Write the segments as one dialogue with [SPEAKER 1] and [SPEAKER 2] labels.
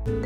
[SPEAKER 1] Good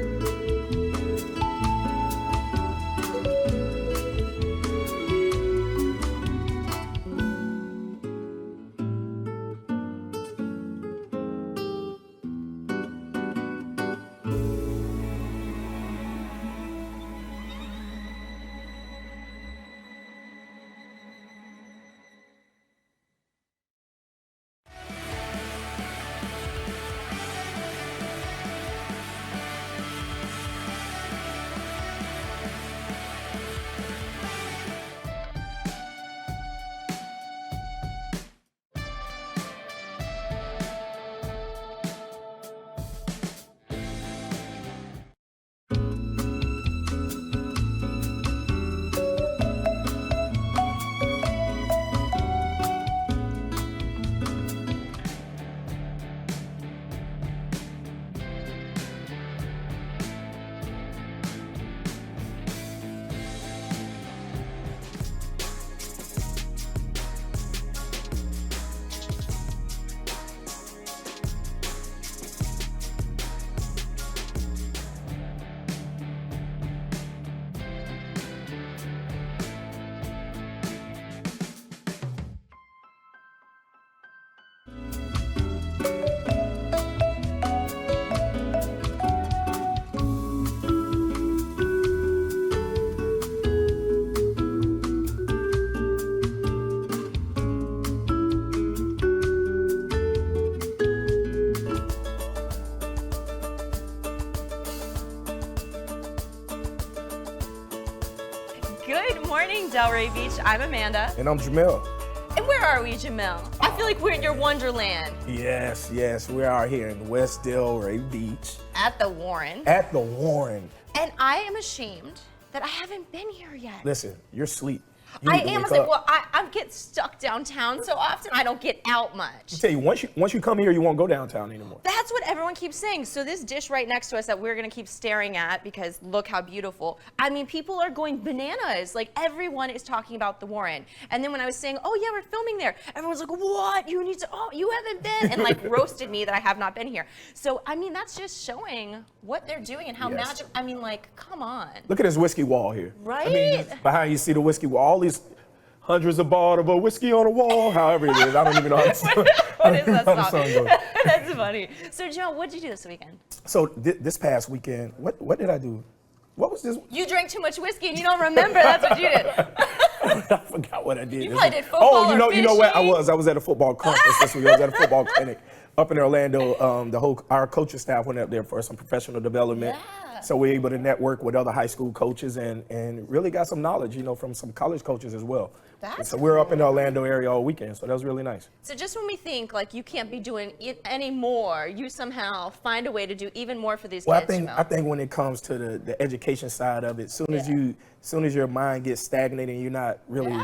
[SPEAKER 1] morning, Delray Beach. I'm Amanda.
[SPEAKER 2] And I'm Jamel.
[SPEAKER 1] And where are we, Jamel? I feel like we're in your wonderland.
[SPEAKER 2] Yes, we are here in West Delray Beach.
[SPEAKER 1] At the Warren.
[SPEAKER 2] At the Warren.
[SPEAKER 1] And I am ashamed that I haven't been here yet.
[SPEAKER 2] Listen, you're asleep.
[SPEAKER 1] I am. Well, I get stuck downtown so often I don't get out much.
[SPEAKER 2] I tell you, once you come here, you won't go downtown anymore.
[SPEAKER 1] That's what everyone keeps saying. So this dish right next to us that we're gonna keep staring at because look how beautiful. I mean, people are going bananas. Like everyone is talking about the Warren. And then when I was saying, oh yeah, we're filming there, everyone's like, what? You need to, oh, you haven't been, and like roasted me that I have not been here. So I mean, that's just showing what they're doing and how magic. I mean, like, come on.
[SPEAKER 2] Look at this whiskey wall here.
[SPEAKER 1] Right?
[SPEAKER 2] I mean, behind you see the whiskey wall. All these hundreds of bottles of whiskey on the wall, however it is. I don't even know how to song.
[SPEAKER 1] What is that song? That's funny. So, Joe, what did you do this weekend?
[SPEAKER 2] So this past weekend, what did I do? What was this?
[SPEAKER 1] You drank too much whiskey and you don't remember. That's what you did.
[SPEAKER 2] I forgot what I did.
[SPEAKER 1] You probably did football.
[SPEAKER 2] Oh, you know what? I was at a football conference this week. I was at a football clinic up in Orlando. Our coaching staff went up there for some professional development.
[SPEAKER 1] Yeah.
[SPEAKER 2] So we're able to network with other high school coaches and really got some knowledge, from some college coaches as well. So we're up in the Orlando area all weekend, so that was really nice.
[SPEAKER 1] So just when we think like you can't be doing it anymore, you somehow find a way to do even more for these kids.
[SPEAKER 2] I think when it comes to the education side of it, soon as your mind gets stagnated and you're not really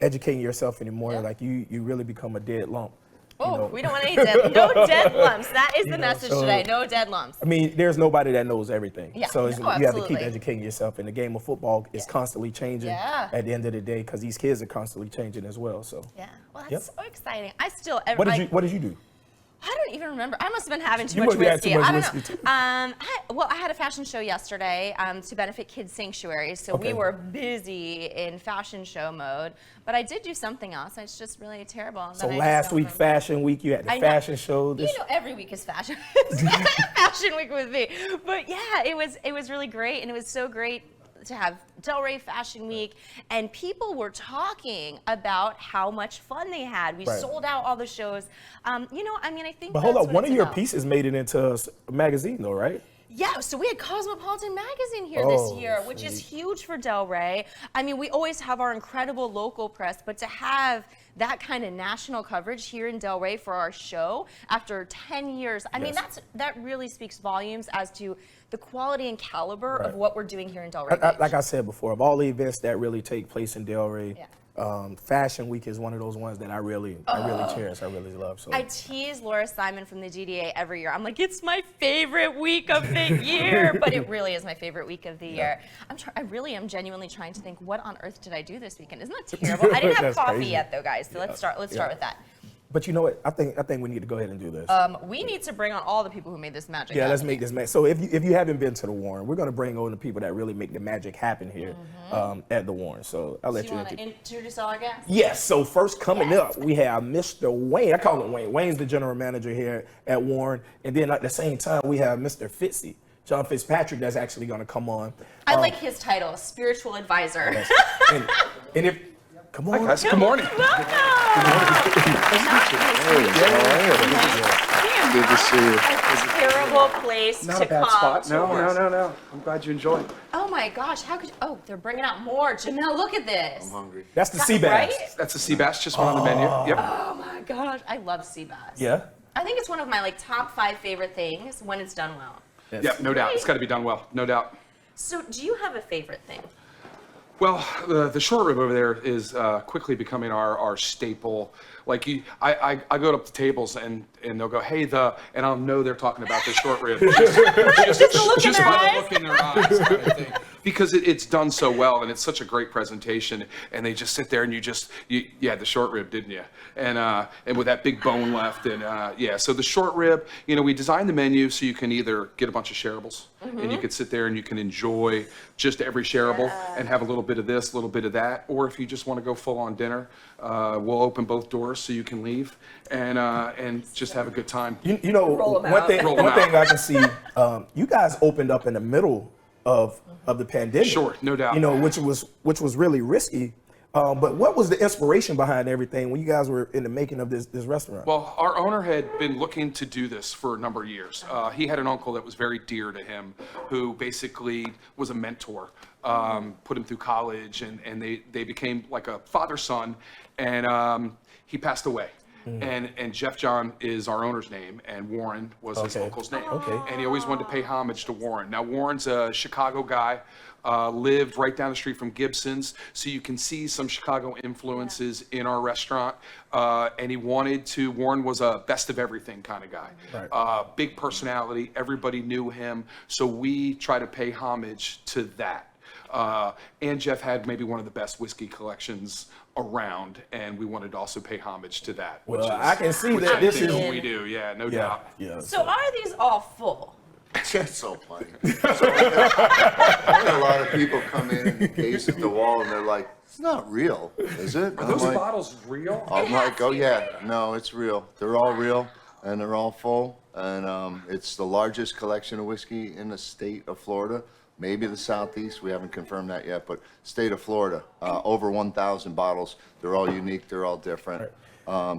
[SPEAKER 2] educating yourself anymore, like you really become a dead lump.
[SPEAKER 1] Oh, we don't want any no dead lumps. That is the message today. No dead lumps.
[SPEAKER 2] I mean, there's nobody that knows everything.
[SPEAKER 1] Yeah.
[SPEAKER 2] So you have to keep educating yourself. And the game of football is constantly changing at the end of the day because these kids are constantly changing as well. So
[SPEAKER 1] yeah, well, that's so exciting. I still.
[SPEAKER 2] What did you do?
[SPEAKER 1] I don't even remember. I must have been having too much whiskey.
[SPEAKER 2] I don't know.
[SPEAKER 1] I had a fashion show yesterday to benefit Kids Sanctuary, so we were busy in fashion show mode. But I did do something else. It's just really terrible.
[SPEAKER 2] So last week, Fashion Week, you had the fashion show.
[SPEAKER 1] Every week is fashion week with me. But yeah, it was really great, and it was so great to have Delray Fashion Week, and people were talking about how much fun they had. We sold out all the shows. I think.
[SPEAKER 2] But hold on, one of your pieces made it into a magazine, though, right?
[SPEAKER 1] Yeah, so we had Cosmopolitan Magazine here this year, which is huge for Delray. I mean, we always have our incredible local press, but to have that kind of national coverage here in Delray for our show after 10 years, I mean, that really speaks volumes as to the quality and caliber of what we're doing here in Delray.
[SPEAKER 2] Like I said before, of all the events that really take place in Delray, Fashion Week is one of those ones that I really cherish. I really love. So
[SPEAKER 1] I tease Laura Simon from the GDA every year. I'm like, it's my favorite week of the year, but it really is my favorite week of the year. I really am genuinely trying to think, what on earth did I do this weekend? Isn't that terrible? I didn't have coffee yet, though, guys. So let's start with that.
[SPEAKER 2] But you know what? I think we need to go ahead and do this.
[SPEAKER 1] We need to bring on all the people who made this magic.
[SPEAKER 2] Yeah,
[SPEAKER 1] happen.
[SPEAKER 2] let's make this magic. So if you haven't been to the Warren, we're going to bring on the people that really make the magic happen here at the Warren. So I'll let
[SPEAKER 1] You want to introduce all our guests?
[SPEAKER 2] Yes. So first coming up, we have Mr. Wayne. I call him Wayne. Wayne's the general manager here at Warren. And then at the same time, we have Mr. Fitzy, John Fitzpatrick, that's actually going to come on.
[SPEAKER 1] I like his title, spiritual advisor.
[SPEAKER 2] Yes. and if, come on.
[SPEAKER 3] Hi guys, good morning.
[SPEAKER 4] Good to see you.
[SPEAKER 1] A terrible place
[SPEAKER 3] Not
[SPEAKER 1] to
[SPEAKER 3] a bad
[SPEAKER 1] come.
[SPEAKER 3] spot. No. I'm glad you enjoyed.
[SPEAKER 1] Oh my gosh, how could you? Oh, they're bringing out more. Janelle, look at this.
[SPEAKER 4] I'm hungry.
[SPEAKER 2] That's the sea bass.
[SPEAKER 1] Right?
[SPEAKER 3] That's a sea bass, just one on the menu. Yep.
[SPEAKER 1] Oh my gosh, I love sea bass.
[SPEAKER 2] Yeah.
[SPEAKER 1] I think it's one of my top 5 favorite things when it's done well.
[SPEAKER 2] Yes.
[SPEAKER 3] Yep, no doubt. It's got to be done well, no doubt.
[SPEAKER 1] So, do you have a favorite thing?
[SPEAKER 3] Well, the short rib over there is quickly becoming our staple. Like I go up to tables and they'll go, hey, and I'll know they're talking about the short rib. just by the look in their eyes kind of thing. Because it's done so well and it's such a great presentation, and they just sit there and you had the short rib, didn't you? And with that big bone left, and yeah. So the short rib, we designed the menu so you can either get a bunch of shareables, and you could sit there and you can enjoy just every shareable and have a little bit of this, a little bit of that, or if you just want to go full on dinner, we'll open both doors so you can leave and just have a good time.
[SPEAKER 2] You know, one thing I can see, you guys opened up in the middle of the pandemic.
[SPEAKER 3] Sure, no doubt.
[SPEAKER 2] Which was really risky. But what was the inspiration behind everything when you guys were in the making of this restaurant?
[SPEAKER 3] Well, our owner had been looking to do this for a number of years. He had an uncle that was very dear to him, who basically was a mentor, put him through college, and they became like a father-son, and he passed away. And Jeff John is our owner's name, and Warren was his uncle's name.
[SPEAKER 2] Okay.
[SPEAKER 3] And he always wanted to pay homage to Warren. Now, Warren's a Chicago guy, lived right down the street from Gibson's, so you can see some Chicago influences in our restaurant. And Warren was a best of everything kind of guy.
[SPEAKER 2] Right.
[SPEAKER 3] Big personality, everybody knew him, so we try to pay homage to that. And Jeff had maybe one of the best whiskey collections around, and we wanted to also pay homage to that.
[SPEAKER 2] Well, I can see that this is
[SPEAKER 3] what we do. Yeah, no doubt.
[SPEAKER 2] Yeah.
[SPEAKER 1] So, are these all full?
[SPEAKER 4] It's so funny. I had a lot of people come in and gaze at the wall, and they're like, "It's not real, is it?"
[SPEAKER 3] Are those bottles real?
[SPEAKER 4] I'm like, "Oh yeah, no, it's real. They're all real, and they're all full, and it's the largest collection of whiskey in the state of Florida." Maybe the Southeast, we haven't confirmed that yet, but state of Florida, over 1,000 bottles. They're all unique, they're all different.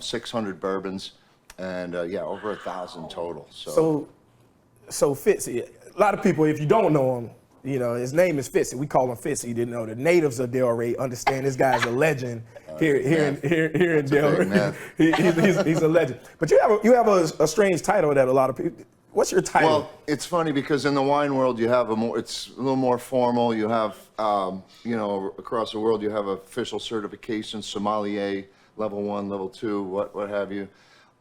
[SPEAKER 4] 600 bourbons, and over 1,000 total.
[SPEAKER 2] So Fitzy, a lot of people, if you don't know him, his name is Fitzy. We call him Fitzy. The natives of Delray understand this guy's a legend here in Delray. He's a legend. But you have a strange title that a lot of people. What's your title?
[SPEAKER 4] Well, it's funny because in the wine world you have it's a little more formal. You have, across the world you have official certifications, sommelier, level 1, level 2, what have you.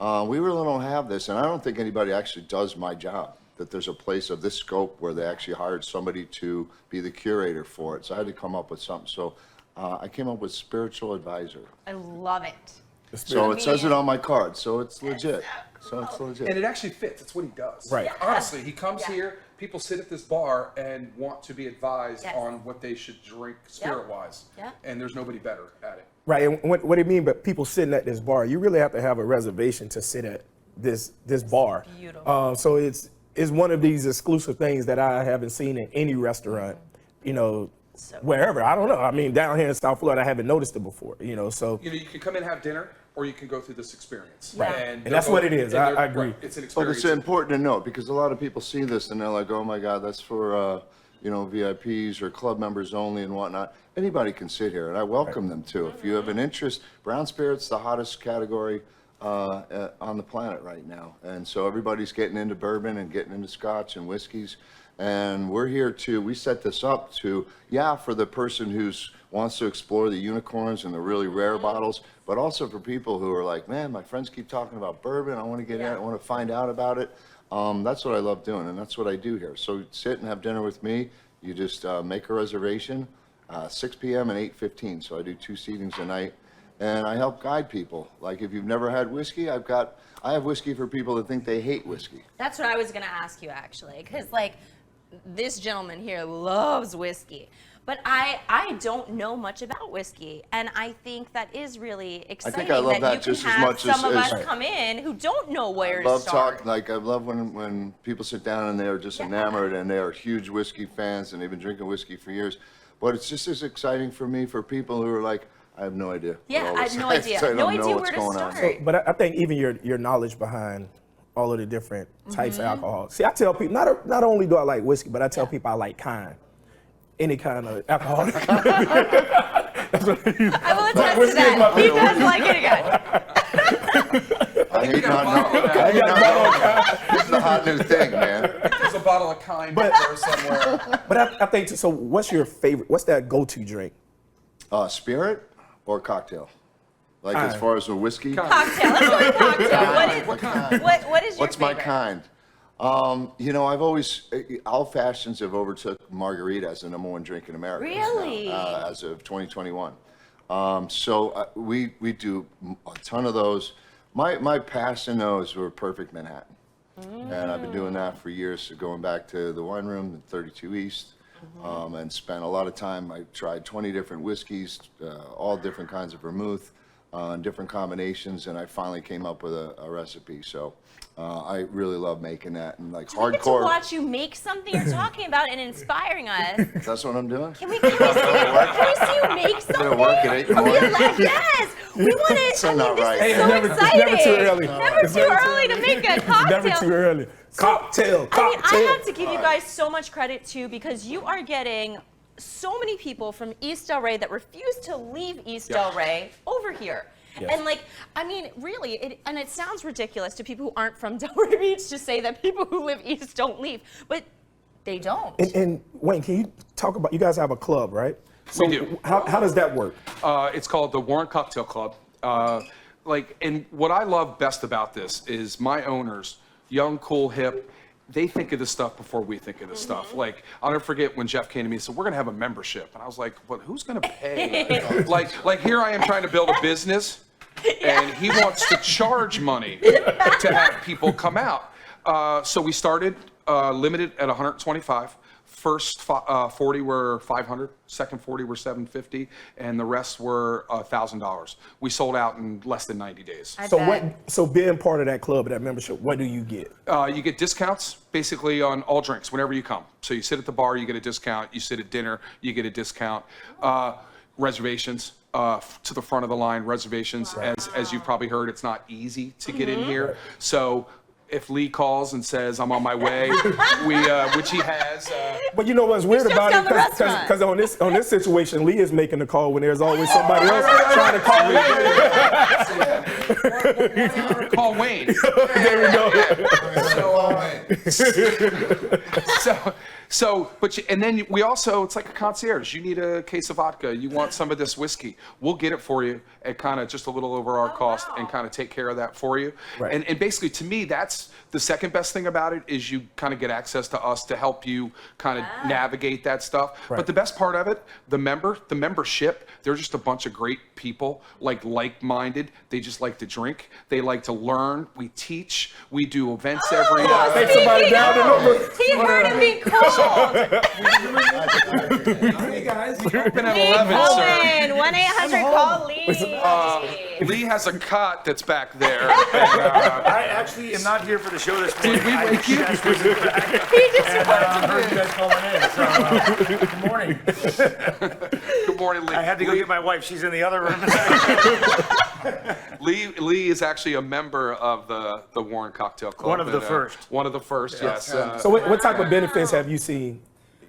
[SPEAKER 4] We really don't have this, and I don't think anybody actually does my job, that there's a place of this scope where they actually hired somebody to be the curator for it. So I had to come up with something. So I came up with spiritual advisor.
[SPEAKER 1] I love it.
[SPEAKER 4] So it says it on my card, so it's legit.
[SPEAKER 3] And it actually fits. It's what he does.
[SPEAKER 2] Right.
[SPEAKER 3] Honestly, he comes here, people sit at this bar and want to be advised on what they should drink spirit-wise.
[SPEAKER 1] Yeah.
[SPEAKER 3] And there's nobody better at it.
[SPEAKER 2] Right, and what do you mean by people sitting at this bar? You really have to have a reservation to sit at this bar.
[SPEAKER 1] Beautiful.
[SPEAKER 2] So it's one of these exclusive things that I haven't seen in any restaurant, wherever. I don't know. I mean, down here in South Florida, I haven't noticed it before, so.
[SPEAKER 3] You can come in and have dinner, or you can go through this experience.
[SPEAKER 2] Right.
[SPEAKER 3] And
[SPEAKER 2] that's what it is. I agree.
[SPEAKER 3] Right. It's an
[SPEAKER 4] But
[SPEAKER 3] experience.
[SPEAKER 4] it's important to note because a lot of people see this and they're like, "Oh my God, that's for VIPs or club members only and whatnot." Anybody can sit here, and I welcome them to. If you have an interest, brown spirit's the hottest category on the planet right now, and so everybody's getting into bourbon and getting into scotch and whiskeys. And we're here we set this up for the person who wants to explore the unicorns and the really rare bottles, but also for people who are like, "Man, my friends keep talking about bourbon. I want to get in. I want to find out about it." That's what I love doing, and that's what I do here. So sit and have dinner with me. You just make a reservation, 6 p.m. and 8:15. So I do 2 seatings a night, and I help guide people. Like if you've never had whiskey, I have whiskey for people that think they hate whiskey.
[SPEAKER 1] That's what I was gonna ask you actually, because like this gentleman here loves whiskey, but I don't know much about whiskey, and I think that is really exciting.
[SPEAKER 4] I love that
[SPEAKER 1] you
[SPEAKER 4] just
[SPEAKER 1] can
[SPEAKER 4] as
[SPEAKER 1] have
[SPEAKER 4] much as-
[SPEAKER 1] some of
[SPEAKER 4] as-
[SPEAKER 1] us come in who don't know where
[SPEAKER 4] I
[SPEAKER 1] to
[SPEAKER 4] love
[SPEAKER 1] start.
[SPEAKER 4] I love when people sit down and they're just enamored and they are huge whiskey fans and they've been drinking whiskey for years. But it's just as exciting for me for people who are like, I have no idea.
[SPEAKER 1] Yeah,
[SPEAKER 4] what
[SPEAKER 1] I
[SPEAKER 4] all
[SPEAKER 1] have
[SPEAKER 4] this
[SPEAKER 1] no
[SPEAKER 4] is.
[SPEAKER 1] idea.
[SPEAKER 4] I don't
[SPEAKER 1] No
[SPEAKER 4] know
[SPEAKER 1] idea
[SPEAKER 4] what's
[SPEAKER 1] where to
[SPEAKER 4] going on.
[SPEAKER 1] start.
[SPEAKER 2] But I think even your knowledge behind all of the different types of alcohol. See, I tell people not only do I like whiskey, but I tell people I like any kind of alcohol.
[SPEAKER 1] I will attest to that. He does like it again.
[SPEAKER 4] I hate not knowing. I hate not knowing. This is a hot new thing, man.
[SPEAKER 3] There's a bottle of Kind there somewhere.
[SPEAKER 2] But I think so. What's your favorite? What's that go-to drink?
[SPEAKER 4] Spirit or cocktail? Like as far as a whiskey?
[SPEAKER 1] Cocktail. Let's go with cocktail.
[SPEAKER 4] What kind?
[SPEAKER 1] What is your
[SPEAKER 4] What's my
[SPEAKER 1] favorite?
[SPEAKER 4] kind? I've always, old fashions have overtook margarita as the #1 drink in America.
[SPEAKER 1] Really?
[SPEAKER 4] As of 2021. We do a ton of those. My passion those were Perfect Manhattan. And I've been doing that for years, so going back to the wine room at 32 East. And spent a lot of time. I tried 20 different whiskeys, all different kinds of vermouth, different combinations, and I finally came up with a recipe. So I really love making that, and like
[SPEAKER 1] We get to
[SPEAKER 4] hardcore.
[SPEAKER 1] watch you make something you're talking about and inspiring us.
[SPEAKER 4] That's what I'm doing.
[SPEAKER 1] Can we see you make something?
[SPEAKER 4] Gonna work at 8 in the morning.
[SPEAKER 1] Yes, we want to.
[SPEAKER 4] So
[SPEAKER 1] I mean,
[SPEAKER 4] not
[SPEAKER 1] this
[SPEAKER 4] right.
[SPEAKER 1] is
[SPEAKER 4] Hey,
[SPEAKER 1] so
[SPEAKER 2] it's
[SPEAKER 1] exciting.
[SPEAKER 2] never too early.
[SPEAKER 1] Never
[SPEAKER 2] It's
[SPEAKER 1] too
[SPEAKER 2] never too
[SPEAKER 1] early to make a cocktail.
[SPEAKER 2] Never too early. Cocktail.
[SPEAKER 1] I mean, I have to give you guys so much credit too, because you are getting so many people from East Delray that refuse to leave East Delray over here.
[SPEAKER 2] Yes.
[SPEAKER 1] And like, I mean, really, it sounds ridiculous to people who aren't from Delray Beach to say that people who live east don't leave, but they don't.
[SPEAKER 2] And Wayne, can you talk about? You guys have a club, right? So
[SPEAKER 3] We do.
[SPEAKER 2] How does that work?
[SPEAKER 3] It's called the Warren Cocktail Club. And what I love best about this is my owners, young, cool, hip, they think of this stuff before we think of this stuff. Like, I'll never forget when Jeff came to me and said, we're gonna have a membership. And I was like, well, who's gonna pay? like here I am trying to build a business, and he wants to charge money to have people come out. So we started limited at 125. First 40 were 500, second 40 were 750, and the rest were $1,000. We sold out in less than 90 days.
[SPEAKER 1] I
[SPEAKER 2] So
[SPEAKER 1] bet.
[SPEAKER 2] So being part of that club, that membership, what do you get?
[SPEAKER 3] You get discounts basically on all drinks whenever you come. So you sit at the bar, you get a discount. You sit at dinner, you get a discount. Reservations to the front of the line. Reservations, as you've probably heard, it's not easy to get in here. So if Lee calls and says I'm on my way, which he has.
[SPEAKER 2] But you know what's weird
[SPEAKER 1] just
[SPEAKER 2] about
[SPEAKER 1] down
[SPEAKER 2] it?
[SPEAKER 1] the restaurant.
[SPEAKER 2] Because on this situation, Lee is making the call when there's always somebody else trying to call in.
[SPEAKER 3] Call Wayne.
[SPEAKER 2] There we go.
[SPEAKER 3] And then we also, it's like a concierge. You need a case of vodka. You want some of this whiskey. We'll get it for you at kind of just a little over our cost and kind of take care of that for you.
[SPEAKER 2] Right.
[SPEAKER 3] And basically, to me, that's the second best thing about it is you kind of get access to us to help you kind of navigate that stuff.
[SPEAKER 2] Right.
[SPEAKER 3] But the best part of it, the membership, they're just a bunch of great people, like-minded. They just like to drink. They like to learn. We teach. We do events every
[SPEAKER 2] Take somebody down the number.
[SPEAKER 1] He heard it being called.
[SPEAKER 3] Hey guys, you open at 11,
[SPEAKER 1] Call
[SPEAKER 3] sir.
[SPEAKER 1] in. 1-800-CALL-LEE.
[SPEAKER 3] Lee has a cot that's back there.
[SPEAKER 5] I actually am not here for the show this morning.
[SPEAKER 3] Did we wake you?
[SPEAKER 5] I just was in the back
[SPEAKER 1] He just
[SPEAKER 5] and heard you guys calling in. So, good morning.
[SPEAKER 3] Good morning, Lee.
[SPEAKER 5] I had to go get my wife. She's in the other room.
[SPEAKER 3] Lee is actually a member of the Warren Cocktail Club.
[SPEAKER 5] One of the
[SPEAKER 3] and,
[SPEAKER 5] first.
[SPEAKER 3] One of the first, yes.
[SPEAKER 2] So what type of benefits have you seen?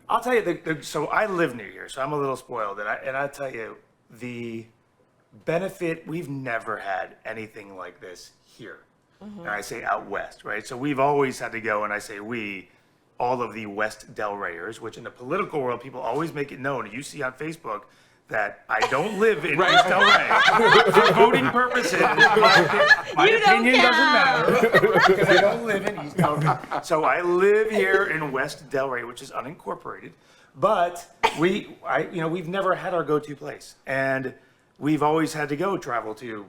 [SPEAKER 5] I'll tell you, so I live near here, so I'm a little spoiled. And I tell you, the benefit, we've never had anything like this here. And I say out west, right? So we've always had to go, and I say we, all of the West Delrayers, which in the political world, people always make it known. You see on Facebook that I don't live in East Delray. For voting purposes, my
[SPEAKER 1] You don't
[SPEAKER 5] opinion doesn't
[SPEAKER 1] count.
[SPEAKER 5] matter because I don't live in East Delray. So I live here in West Delray, which is unincorporated. But we've never had our go-to place. And we've always had to travel to,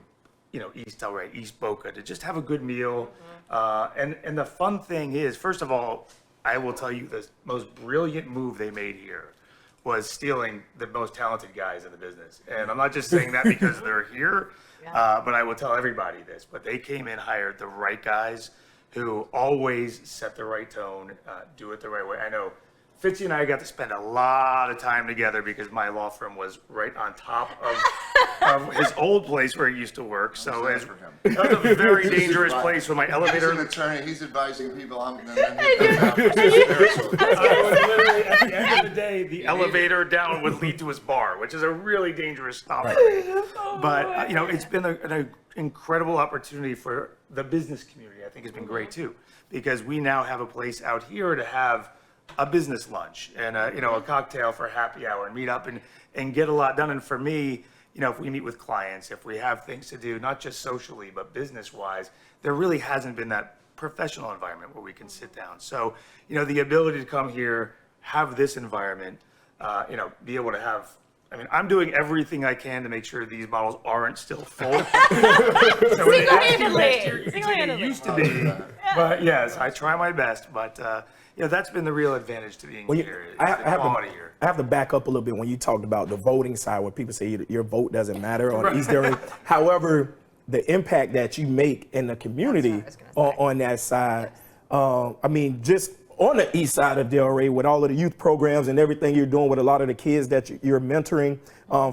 [SPEAKER 5] East Delray, East Boca to just have a good meal. And the fun thing is, first of all, I will tell you the most brilliant move they made here was stealing the most talented guys in the business. And I'm not just saying that because they're here, but I will tell everybody this. But they came in, hired the right guys who always set the right tone, do it the right way. I know Fitzy and I got to spend a lot of time together because my law firm was right on top of his old place where he used to work. So
[SPEAKER 4] Nice for him.
[SPEAKER 5] that was a very dangerous place with my
[SPEAKER 4] He's
[SPEAKER 5] elevator.
[SPEAKER 4] an attorney, he's advising people.
[SPEAKER 5] Literally, at the end of the day, the elevator down would lead to his bar, which is a really dangerous stop. But it's been an incredible opportunity for the business community. I think it's been great too, because we now have a place out here to have a business lunch and a cocktail for happy hour and meet up and get a lot done. And for me, if we meet with clients, if we have things to do, not just socially, but business-wise, there really hasn't been that professional environment where we can sit down. So, the ability to come here, have this environment, be able to have, I'm doing everything I can to make sure these bottles aren't still full.
[SPEAKER 1] Single-handedly.
[SPEAKER 5] It used to be, but yes, I try my best. But that's been the real advantage to being here. Is the quality here.
[SPEAKER 2] I have to back up a little bit when you talked about the voting side, where people say your vote doesn't matter on East Delray. However, the impact that you make in the community on that side, just on the east side of Delray, with all of the youth programs and everything you're doing with a lot of the kids that you're mentoring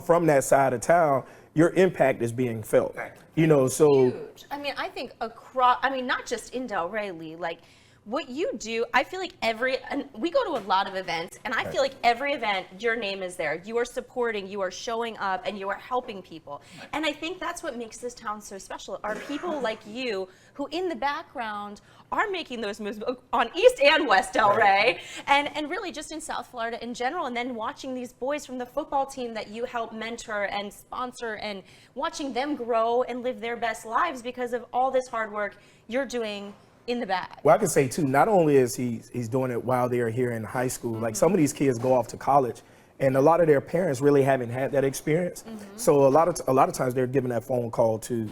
[SPEAKER 2] from that side of town, your impact is being felt. So
[SPEAKER 1] Huge. I think across, not just in Delray, Lee, like what you do, I feel like and we go to a lot of events, and I feel like every event, your name is there. You are supporting, you are showing up, and you are helping people. And I think that's what makes this town so special, are people like you who in the background are making those moves on East and West Delray, and really just in South Florida in general, and then watching these boys from the football team that you help mentor and sponsor, and watching them grow and live their best lives because of all this hard work you're doing in the back.
[SPEAKER 2] Well, I can say too, not only is he's doing it while they're here in high school, like some of these kids go off to college, and a lot of their parents really haven't had that experience. So a lot of times they're giving that phone call to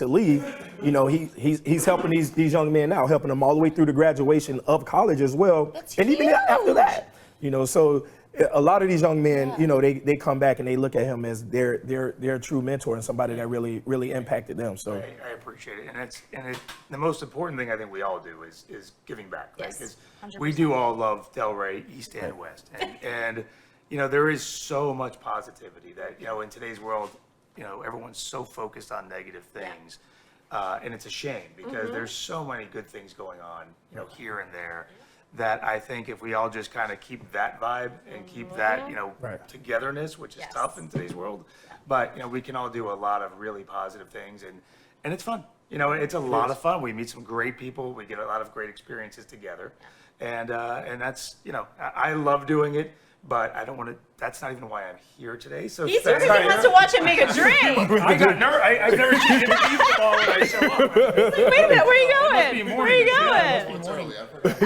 [SPEAKER 2] Lee. He's helping these young men now, helping them all the way through the graduation of college as well.
[SPEAKER 1] That's
[SPEAKER 2] and even
[SPEAKER 1] huge.
[SPEAKER 2] after that. So a lot of these young men, they come back and they look at him as their true mentor and somebody that really impacted them. So
[SPEAKER 5] I appreciate it, and the most important thing I think we all do is giving back, right?
[SPEAKER 1] Yes,
[SPEAKER 5] Because
[SPEAKER 1] 100%.
[SPEAKER 5] we do all love Delray, East and West, and there is so much positivity that in today's world, everyone's so focused on negative things, and it's a shame because there's so many good things going on, here and there. That I think if we all just kind of keep that vibe and keep that, togetherness, which is tough in today's world, but we can all do a lot of really positive things, and it's fun. It's a lot of fun. We meet some great people. We get a lot of great experiences together, and that's I love doing it. But I don't want to. That's not even why I'm here today. So
[SPEAKER 1] He's here because he wants to watch him make a drink.
[SPEAKER 5] I got nervous. I've never seen him leave the ball when I show up.
[SPEAKER 1] Wait a minute, where are you going? Where are you going?
[SPEAKER 4] It's early, I forgot.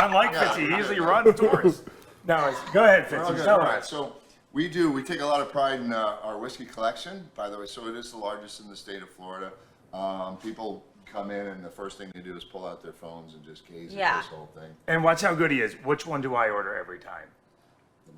[SPEAKER 5] Unlike Fitzy, he usually runs tours. No, go ahead,
[SPEAKER 4] All
[SPEAKER 5] Fitzy.
[SPEAKER 4] good.
[SPEAKER 5] Tell
[SPEAKER 4] All right,
[SPEAKER 5] us.
[SPEAKER 4] so we take a lot of pride in our whiskey collection, by the way. So it is the largest in the state of Florida. People come in and the first thing they do is pull out their phones and just gaze at this whole thing.
[SPEAKER 5] And watch how good he is. Which one do I order every time?
[SPEAKER 4] The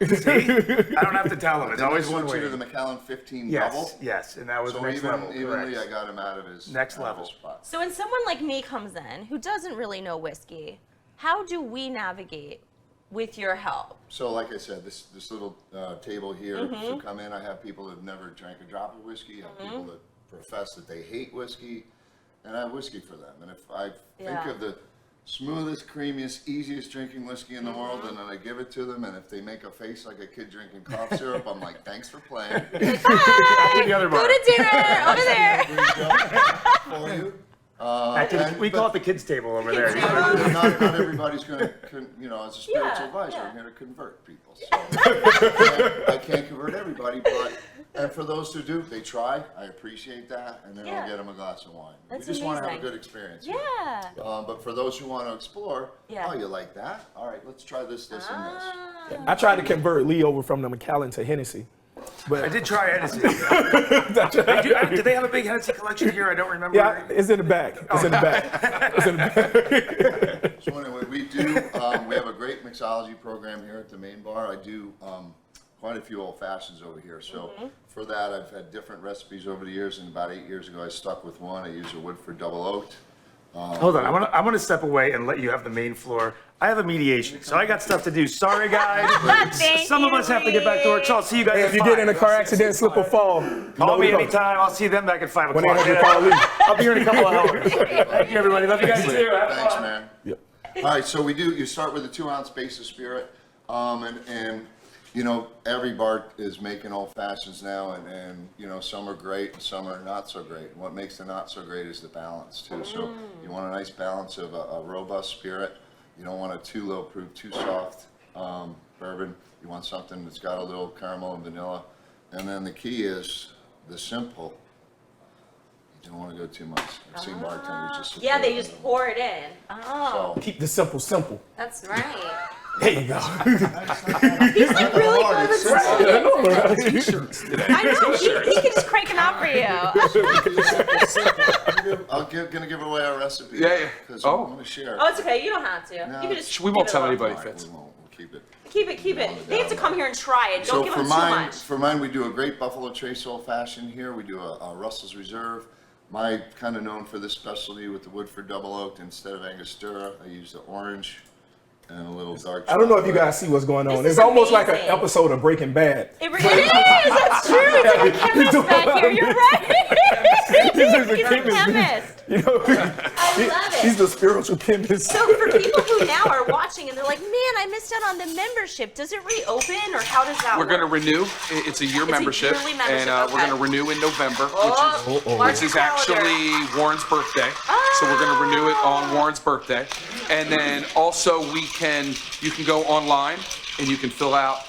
[SPEAKER 4] Macallan.
[SPEAKER 5] See? I don't have to tell him. It's always one
[SPEAKER 4] switch
[SPEAKER 5] way.
[SPEAKER 4] to the Macallan 15
[SPEAKER 5] Yes,
[SPEAKER 4] double.
[SPEAKER 5] yes, and that was
[SPEAKER 4] So
[SPEAKER 5] next level.
[SPEAKER 4] evenly,
[SPEAKER 5] correct.
[SPEAKER 4] I got him out of his
[SPEAKER 5] Next
[SPEAKER 4] out of
[SPEAKER 5] level.
[SPEAKER 4] his spot.
[SPEAKER 1] So when someone like me comes in who doesn't really know whiskey, how do we navigate with your help?
[SPEAKER 4] So like I said, this little table here, so come in, I have people that have never drank a drop of whiskey, I have people that profess that they hate whiskey, and I have whiskey for them. And if I think of the smoothest, creamiest, easiest drinking whiskey in the world, and then I give it to them, and if they make a face like a kid drinking cough syrup, I'm like, thanks for playing.
[SPEAKER 1] Bye!
[SPEAKER 5] the other
[SPEAKER 1] Go
[SPEAKER 5] bar.
[SPEAKER 1] to dinner over there.
[SPEAKER 4] For you.
[SPEAKER 5] We call it the kids' table over there.
[SPEAKER 4] Not everybody's going to, as a spiritual advisor, I'm here to convert people. So I can't convert everybody, and for those who do, they try. I appreciate that, and then I'll get them a glass of wine.
[SPEAKER 1] That's
[SPEAKER 4] we just want to have a
[SPEAKER 1] amazing.
[SPEAKER 4] good experience. here.
[SPEAKER 1] Yeah.
[SPEAKER 4] But for those who want to explore,
[SPEAKER 1] Yeah.
[SPEAKER 4] oh, you like that? All right, let's try this, and this.
[SPEAKER 2] I tried to convert Lee over from the Macallan to Hennessy. But
[SPEAKER 5] I did try Hennessy. Did they have a big Hennessy collection here? I don't remember.
[SPEAKER 2] yeah, it's in the back. It's in the back. It's in the back.
[SPEAKER 4] So anyway, we have a great mixology program here at the main bar. I do quite a few old fashions over here. So for that, I've had different recipes over the years, and about 8 years ago, I stuck with one. I used a Woodford double oaked.
[SPEAKER 5] Hold on, I'm gonna step away and let you have the main floor. I have a mediation, so I got stuff to do. Sorry, guys. Some of us have to get back to work, so I'll see you guys.
[SPEAKER 2] If you get in a car accident, slip or fall,
[SPEAKER 5] Call me anytime. I'll see them back at 5 o'clock.
[SPEAKER 2] 1-800 call Lee.
[SPEAKER 5] I'll be here in a couple of hours. Thank you, everybody. Love you guys too. Have
[SPEAKER 4] Thanks,
[SPEAKER 5] fun.
[SPEAKER 4] man.
[SPEAKER 2] Yep.
[SPEAKER 4] All right, so you start with a 2-ounce base of spirit, and you know, every bar is making old fashions now, and you know, some are great and some are not so great. What makes the not so great is the balance too. So you want a nice balance of a robust spirit. You don't want a too low proof, too soft bourbon. You want something that's got a little caramel and vanilla. And then the key is the simple. You don't want to go too much. I've seen bartenders just
[SPEAKER 1] Yeah, they just pour it in. Oh,
[SPEAKER 4] So,
[SPEAKER 2] Keep the simple simple.
[SPEAKER 1] that's right.
[SPEAKER 2] There you go.
[SPEAKER 1] He's like really good with I know. He can just crank them out for you.
[SPEAKER 4] gonna give away our recipe.
[SPEAKER 3] Yeah.
[SPEAKER 4] Because
[SPEAKER 3] Oh.
[SPEAKER 4] I'm gonna share.
[SPEAKER 1] Oh, it's okay. You don't have to.
[SPEAKER 4] No,
[SPEAKER 1] You can just.
[SPEAKER 3] We won't
[SPEAKER 1] keep it
[SPEAKER 3] tell
[SPEAKER 1] alone.
[SPEAKER 3] anybody,
[SPEAKER 4] All right,
[SPEAKER 3] Fitz.
[SPEAKER 4] we won't. We'll keep it.
[SPEAKER 1] Keep it. They have to come here and try it. Don't
[SPEAKER 4] So
[SPEAKER 1] give
[SPEAKER 4] for
[SPEAKER 1] them too
[SPEAKER 4] mine,
[SPEAKER 1] much.
[SPEAKER 4] for mine, we do a great Buffalo Trace old fashioned here. We do a Russell's Reserve. My kind of known for this specialty with the Woodford double oaked. Instead of Angostura, I use the orange and a little dark.
[SPEAKER 2] I don't know if you
[SPEAKER 4] chocolate.
[SPEAKER 2] guys see what's going on.
[SPEAKER 1] This
[SPEAKER 2] It's
[SPEAKER 1] is
[SPEAKER 2] almost like an
[SPEAKER 1] amazing.
[SPEAKER 2] episode of Breaking Bad.
[SPEAKER 1] It is. That's true. It's like a chemist back here. You're right.
[SPEAKER 2] This is a
[SPEAKER 1] He's a
[SPEAKER 2] chemist.
[SPEAKER 1] chemist.
[SPEAKER 2] You know,
[SPEAKER 1] I love it.
[SPEAKER 2] he's the spiritual chemist.
[SPEAKER 1] So for people who now are watching and they're like, man, I missed out on the membership. Does it reopen or how does that
[SPEAKER 3] We're
[SPEAKER 1] work?
[SPEAKER 3] going to renew. It's a year membership,
[SPEAKER 1] yearly membership,
[SPEAKER 3] and we're
[SPEAKER 1] okay.
[SPEAKER 3] going to renew in November,
[SPEAKER 1] Oh, mark
[SPEAKER 3] which
[SPEAKER 1] your
[SPEAKER 3] is
[SPEAKER 1] calendar.
[SPEAKER 3] actually Warren's birthday. So we're going to renew it on Warren's birthday, and then also you can go online and you can fill out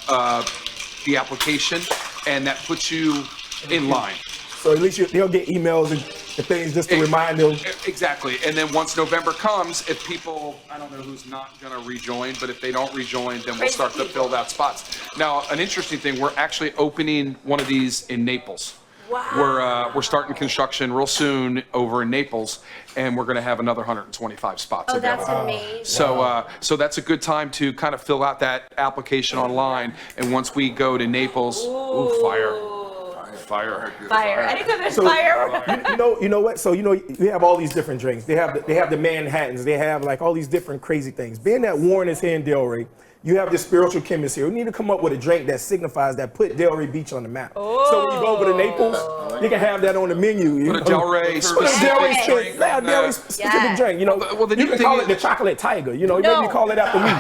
[SPEAKER 3] the application, and that puts you in line.
[SPEAKER 2] So at least they'll get emails and things just to remind them.
[SPEAKER 3] Exactly. And then once November comes, if people, I don't know who's not going to rejoin, but if they don't rejoin, then we'll start to fill out spots. Now, an interesting thing, we're actually opening one of these in Naples.
[SPEAKER 1] Wow.
[SPEAKER 3] We're starting construction real soon over in Naples, and we're going to have another 125 spots
[SPEAKER 1] Oh,
[SPEAKER 3] available.
[SPEAKER 1] that's amazing.
[SPEAKER 3] So that's a good time to kind of fill out that application online. And once we go to Naples, fire.
[SPEAKER 1] Fire. Anytime there's
[SPEAKER 2] So
[SPEAKER 1] fire.
[SPEAKER 2] you know what? So we have all these different drinks. They have the Manhattans. They have like all these different crazy things. Being that Warren is here in Delray, you have this spiritual chemist here. We need to come up with a drink that signifies that put Delray Beach on the map. So when you go over to Naples, you can have that on the menu. You
[SPEAKER 3] Put a
[SPEAKER 2] know?
[SPEAKER 3] Delray
[SPEAKER 2] Put a
[SPEAKER 3] specific
[SPEAKER 2] Delray
[SPEAKER 3] drink
[SPEAKER 2] yeah,
[SPEAKER 3] on
[SPEAKER 2] Delray
[SPEAKER 3] there.
[SPEAKER 2] specific
[SPEAKER 1] Yes.
[SPEAKER 2] drink. You know,
[SPEAKER 3] Well, the
[SPEAKER 2] you
[SPEAKER 3] new
[SPEAKER 2] can
[SPEAKER 3] thing
[SPEAKER 2] call it
[SPEAKER 3] is-
[SPEAKER 2] the chocolate tiger. You know,
[SPEAKER 1] No.
[SPEAKER 2] maybe call it after me.
[SPEAKER 1] No,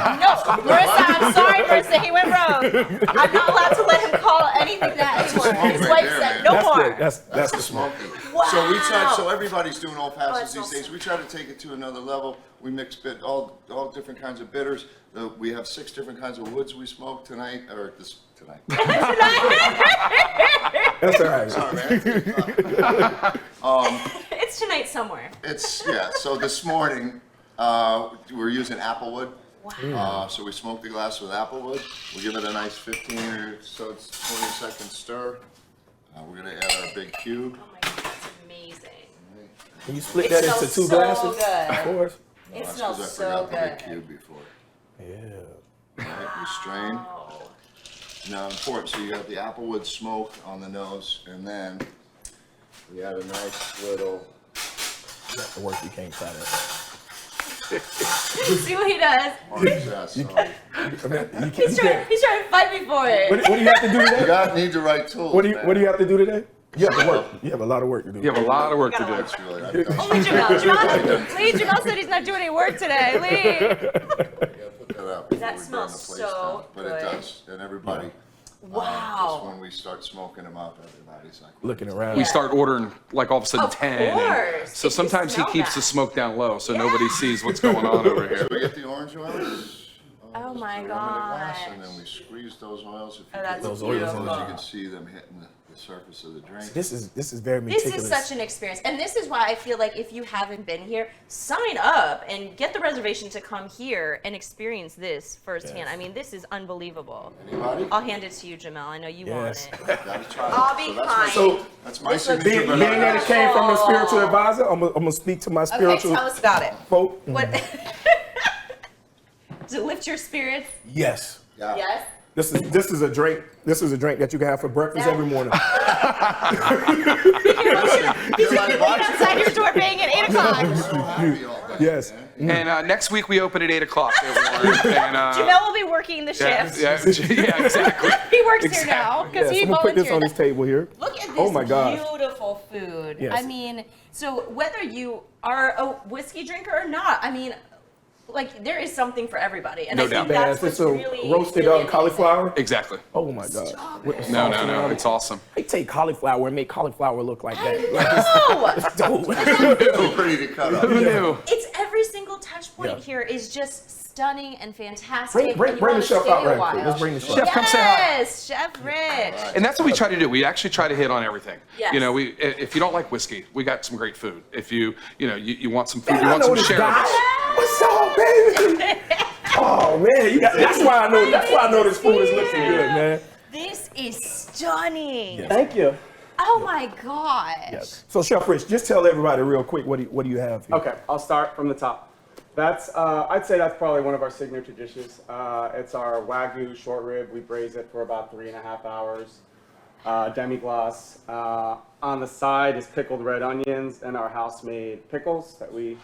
[SPEAKER 1] Marissa, I'm sorry, Marissa. He went rogue. I'm not allowed to let him call anything that anymore. His
[SPEAKER 4] right
[SPEAKER 1] wife
[SPEAKER 4] there,
[SPEAKER 1] said,
[SPEAKER 4] man.
[SPEAKER 1] no
[SPEAKER 2] That's
[SPEAKER 1] more.
[SPEAKER 2] good. That's the smoke.
[SPEAKER 1] Wow.
[SPEAKER 4] So we try. So everybody's doing old fashions
[SPEAKER 1] that's
[SPEAKER 4] these
[SPEAKER 1] awesome.
[SPEAKER 4] days. We try to take it to another level. We mix all different kinds of bitters. We have 6 different kinds of woods we smoke tonight.
[SPEAKER 2] That's all right.
[SPEAKER 4] Sorry, man.
[SPEAKER 1] It's tonight somewhere.
[SPEAKER 4] So this morning we're using applewood.
[SPEAKER 1] Wow.
[SPEAKER 4] So we smoke the glass with applewood. We give it a nice 15 or so 20-second stir. We're gonna add our big cube.
[SPEAKER 1] Oh my God, that's amazing.
[SPEAKER 2] Can you split
[SPEAKER 1] It
[SPEAKER 2] that into
[SPEAKER 1] smells
[SPEAKER 2] 2
[SPEAKER 1] so
[SPEAKER 2] glasses
[SPEAKER 1] good.
[SPEAKER 2] for us?
[SPEAKER 1] It
[SPEAKER 4] That's
[SPEAKER 1] smells
[SPEAKER 4] 'cause
[SPEAKER 1] so
[SPEAKER 4] I forgot the
[SPEAKER 1] good.
[SPEAKER 4] big cube before.
[SPEAKER 2] Yeah.
[SPEAKER 4] All right, we strain.
[SPEAKER 1] Oh.
[SPEAKER 4] Now important, so you have the applewood smoke on the nose, and then we add a nice little.
[SPEAKER 2] The work you can't try that.
[SPEAKER 1] See what he does.
[SPEAKER 4] Orange zest. So
[SPEAKER 2] I mean, you
[SPEAKER 1] He's
[SPEAKER 2] can't.
[SPEAKER 1] trying to fight me for it.
[SPEAKER 2] What do you have to do
[SPEAKER 4] you
[SPEAKER 2] today?
[SPEAKER 4] need the right tools.
[SPEAKER 2] What do
[SPEAKER 4] man.
[SPEAKER 2] you have to do today? You have to work. You have a lot of work to do.
[SPEAKER 3] You have a lot of work to do.
[SPEAKER 4] That's really. I've done
[SPEAKER 1] Only Jamel. Lee, Jamel said he's not doing any work today. Lee.
[SPEAKER 4] Yeah, put that out before
[SPEAKER 1] That
[SPEAKER 4] we burn
[SPEAKER 1] smells
[SPEAKER 4] the place
[SPEAKER 1] so
[SPEAKER 4] down. But it
[SPEAKER 1] good.
[SPEAKER 4] does, and everybody.
[SPEAKER 1] Wow.
[SPEAKER 4] Just when we start smoking them up, everybody's like.
[SPEAKER 2] Looking around.
[SPEAKER 3] We start ordering like all of a sudden
[SPEAKER 1] Of
[SPEAKER 3] 10. and
[SPEAKER 1] course.
[SPEAKER 3] so
[SPEAKER 1] If you
[SPEAKER 3] sometimes he
[SPEAKER 1] smell
[SPEAKER 3] keeps
[SPEAKER 1] that.
[SPEAKER 3] the smoke down low so nobody sees what's going on over here.
[SPEAKER 4] So we get the orange oils.
[SPEAKER 1] Oh my
[SPEAKER 4] Just put them in a glass,
[SPEAKER 1] gosh.
[SPEAKER 4] And then we squeeze those oils. If you
[SPEAKER 1] Oh, that's
[SPEAKER 4] get
[SPEAKER 2] Those oils in
[SPEAKER 4] those,
[SPEAKER 2] there.
[SPEAKER 4] you can see them hitting the surface of the drink.
[SPEAKER 2] This is very
[SPEAKER 1] This
[SPEAKER 2] meticulous.
[SPEAKER 1] is such an experience. And this is why I feel like if you haven't been here, sign up and get the reservation to come here and experience this firsthand.
[SPEAKER 2] Yes.
[SPEAKER 1] I mean, this is unbelievable.
[SPEAKER 4] Anybody?
[SPEAKER 1] I'll hand it to you, Jamel. I know you
[SPEAKER 2] Yes.
[SPEAKER 1] want it.
[SPEAKER 4] Gotta try it.
[SPEAKER 1] I'll be
[SPEAKER 4] So that's my-
[SPEAKER 1] kind.
[SPEAKER 2] So
[SPEAKER 4] That's my
[SPEAKER 1] This looks
[SPEAKER 4] signature.
[SPEAKER 2] being
[SPEAKER 4] banana.
[SPEAKER 2] that it came from a spiritual advisor, I'm gonna speak to my
[SPEAKER 1] Okay,
[SPEAKER 2] spiritual
[SPEAKER 1] tell us about it.
[SPEAKER 2] folk.
[SPEAKER 1] What? Does it lift your spirits?
[SPEAKER 2] Yes.
[SPEAKER 4] Yeah.
[SPEAKER 1] Yes.
[SPEAKER 2] This is a drink. This is a drink that you can have for breakfast every morning.
[SPEAKER 1] He's gonna be outside your door banging at 8 o'clock.
[SPEAKER 4] I'm so happy all day.
[SPEAKER 2] Yes.
[SPEAKER 3] And next week we open at 8 o'clock. And,
[SPEAKER 1] Jamel will be working the shift.
[SPEAKER 3] yeah, exactly.
[SPEAKER 1] He works here now because
[SPEAKER 2] Yes.
[SPEAKER 1] he
[SPEAKER 2] I'm gonna put this on
[SPEAKER 1] volunteered.
[SPEAKER 2] this table here.
[SPEAKER 1] Look at this
[SPEAKER 2] Oh my gosh.
[SPEAKER 1] beautiful food.
[SPEAKER 2] Yes.
[SPEAKER 1] I mean, so whether you are a whiskey drinker or not, I mean, like there is something for everybody, and
[SPEAKER 3] No
[SPEAKER 1] I think
[SPEAKER 3] doubt.
[SPEAKER 1] that's
[SPEAKER 2] Yes,
[SPEAKER 1] what's
[SPEAKER 2] it's a
[SPEAKER 1] really
[SPEAKER 2] roasted
[SPEAKER 1] really
[SPEAKER 2] cauliflower.
[SPEAKER 3] Exactly.
[SPEAKER 2] Oh my God. With the
[SPEAKER 3] No,
[SPEAKER 2] sauce
[SPEAKER 3] no, no.
[SPEAKER 2] around
[SPEAKER 3] It's
[SPEAKER 2] it.
[SPEAKER 3] awesome.
[SPEAKER 2] They take cauliflower and make cauliflower look like that. Like,
[SPEAKER 1] Oh,
[SPEAKER 2] it's dope.
[SPEAKER 4] Too pretty to cut up.
[SPEAKER 3] Who knew?
[SPEAKER 1] it's every single touch point
[SPEAKER 2] Yeah.
[SPEAKER 1] here is just stunning and fantastic.
[SPEAKER 2] Bring
[SPEAKER 1] and you
[SPEAKER 2] the
[SPEAKER 1] wanna
[SPEAKER 2] chef
[SPEAKER 1] stay
[SPEAKER 2] out
[SPEAKER 1] a
[SPEAKER 2] right
[SPEAKER 1] while.
[SPEAKER 2] quick. Let's bring the chef.
[SPEAKER 3] Chef, come say hi.
[SPEAKER 1] Yes, Chef Rich.
[SPEAKER 3] And that's what we try to do. We actually try to hit on everything.
[SPEAKER 1] Yes.
[SPEAKER 3] You know, if you don't like whiskey, we got some great food. If you want some food,
[SPEAKER 2] Man,
[SPEAKER 3] you
[SPEAKER 2] I
[SPEAKER 3] want
[SPEAKER 2] know
[SPEAKER 3] some
[SPEAKER 2] this
[SPEAKER 3] shareables.
[SPEAKER 2] guy. What's up, baby? Oh man, that's why I know. That's why I know this food is looking good, man.
[SPEAKER 1] This is stunning.
[SPEAKER 2] Thank you.
[SPEAKER 1] Oh my gosh.
[SPEAKER 2] So Chef Rich, just tell everybody real quick what do you have here?
[SPEAKER 6] Okay, I'll start from the top. That's, I'd say that's probably one of our signature dishes. It's our Wagyu short rib. We braise it for about 3.5 hours. Demi-glace. On the side is pickled red onions and our house-made pickles that we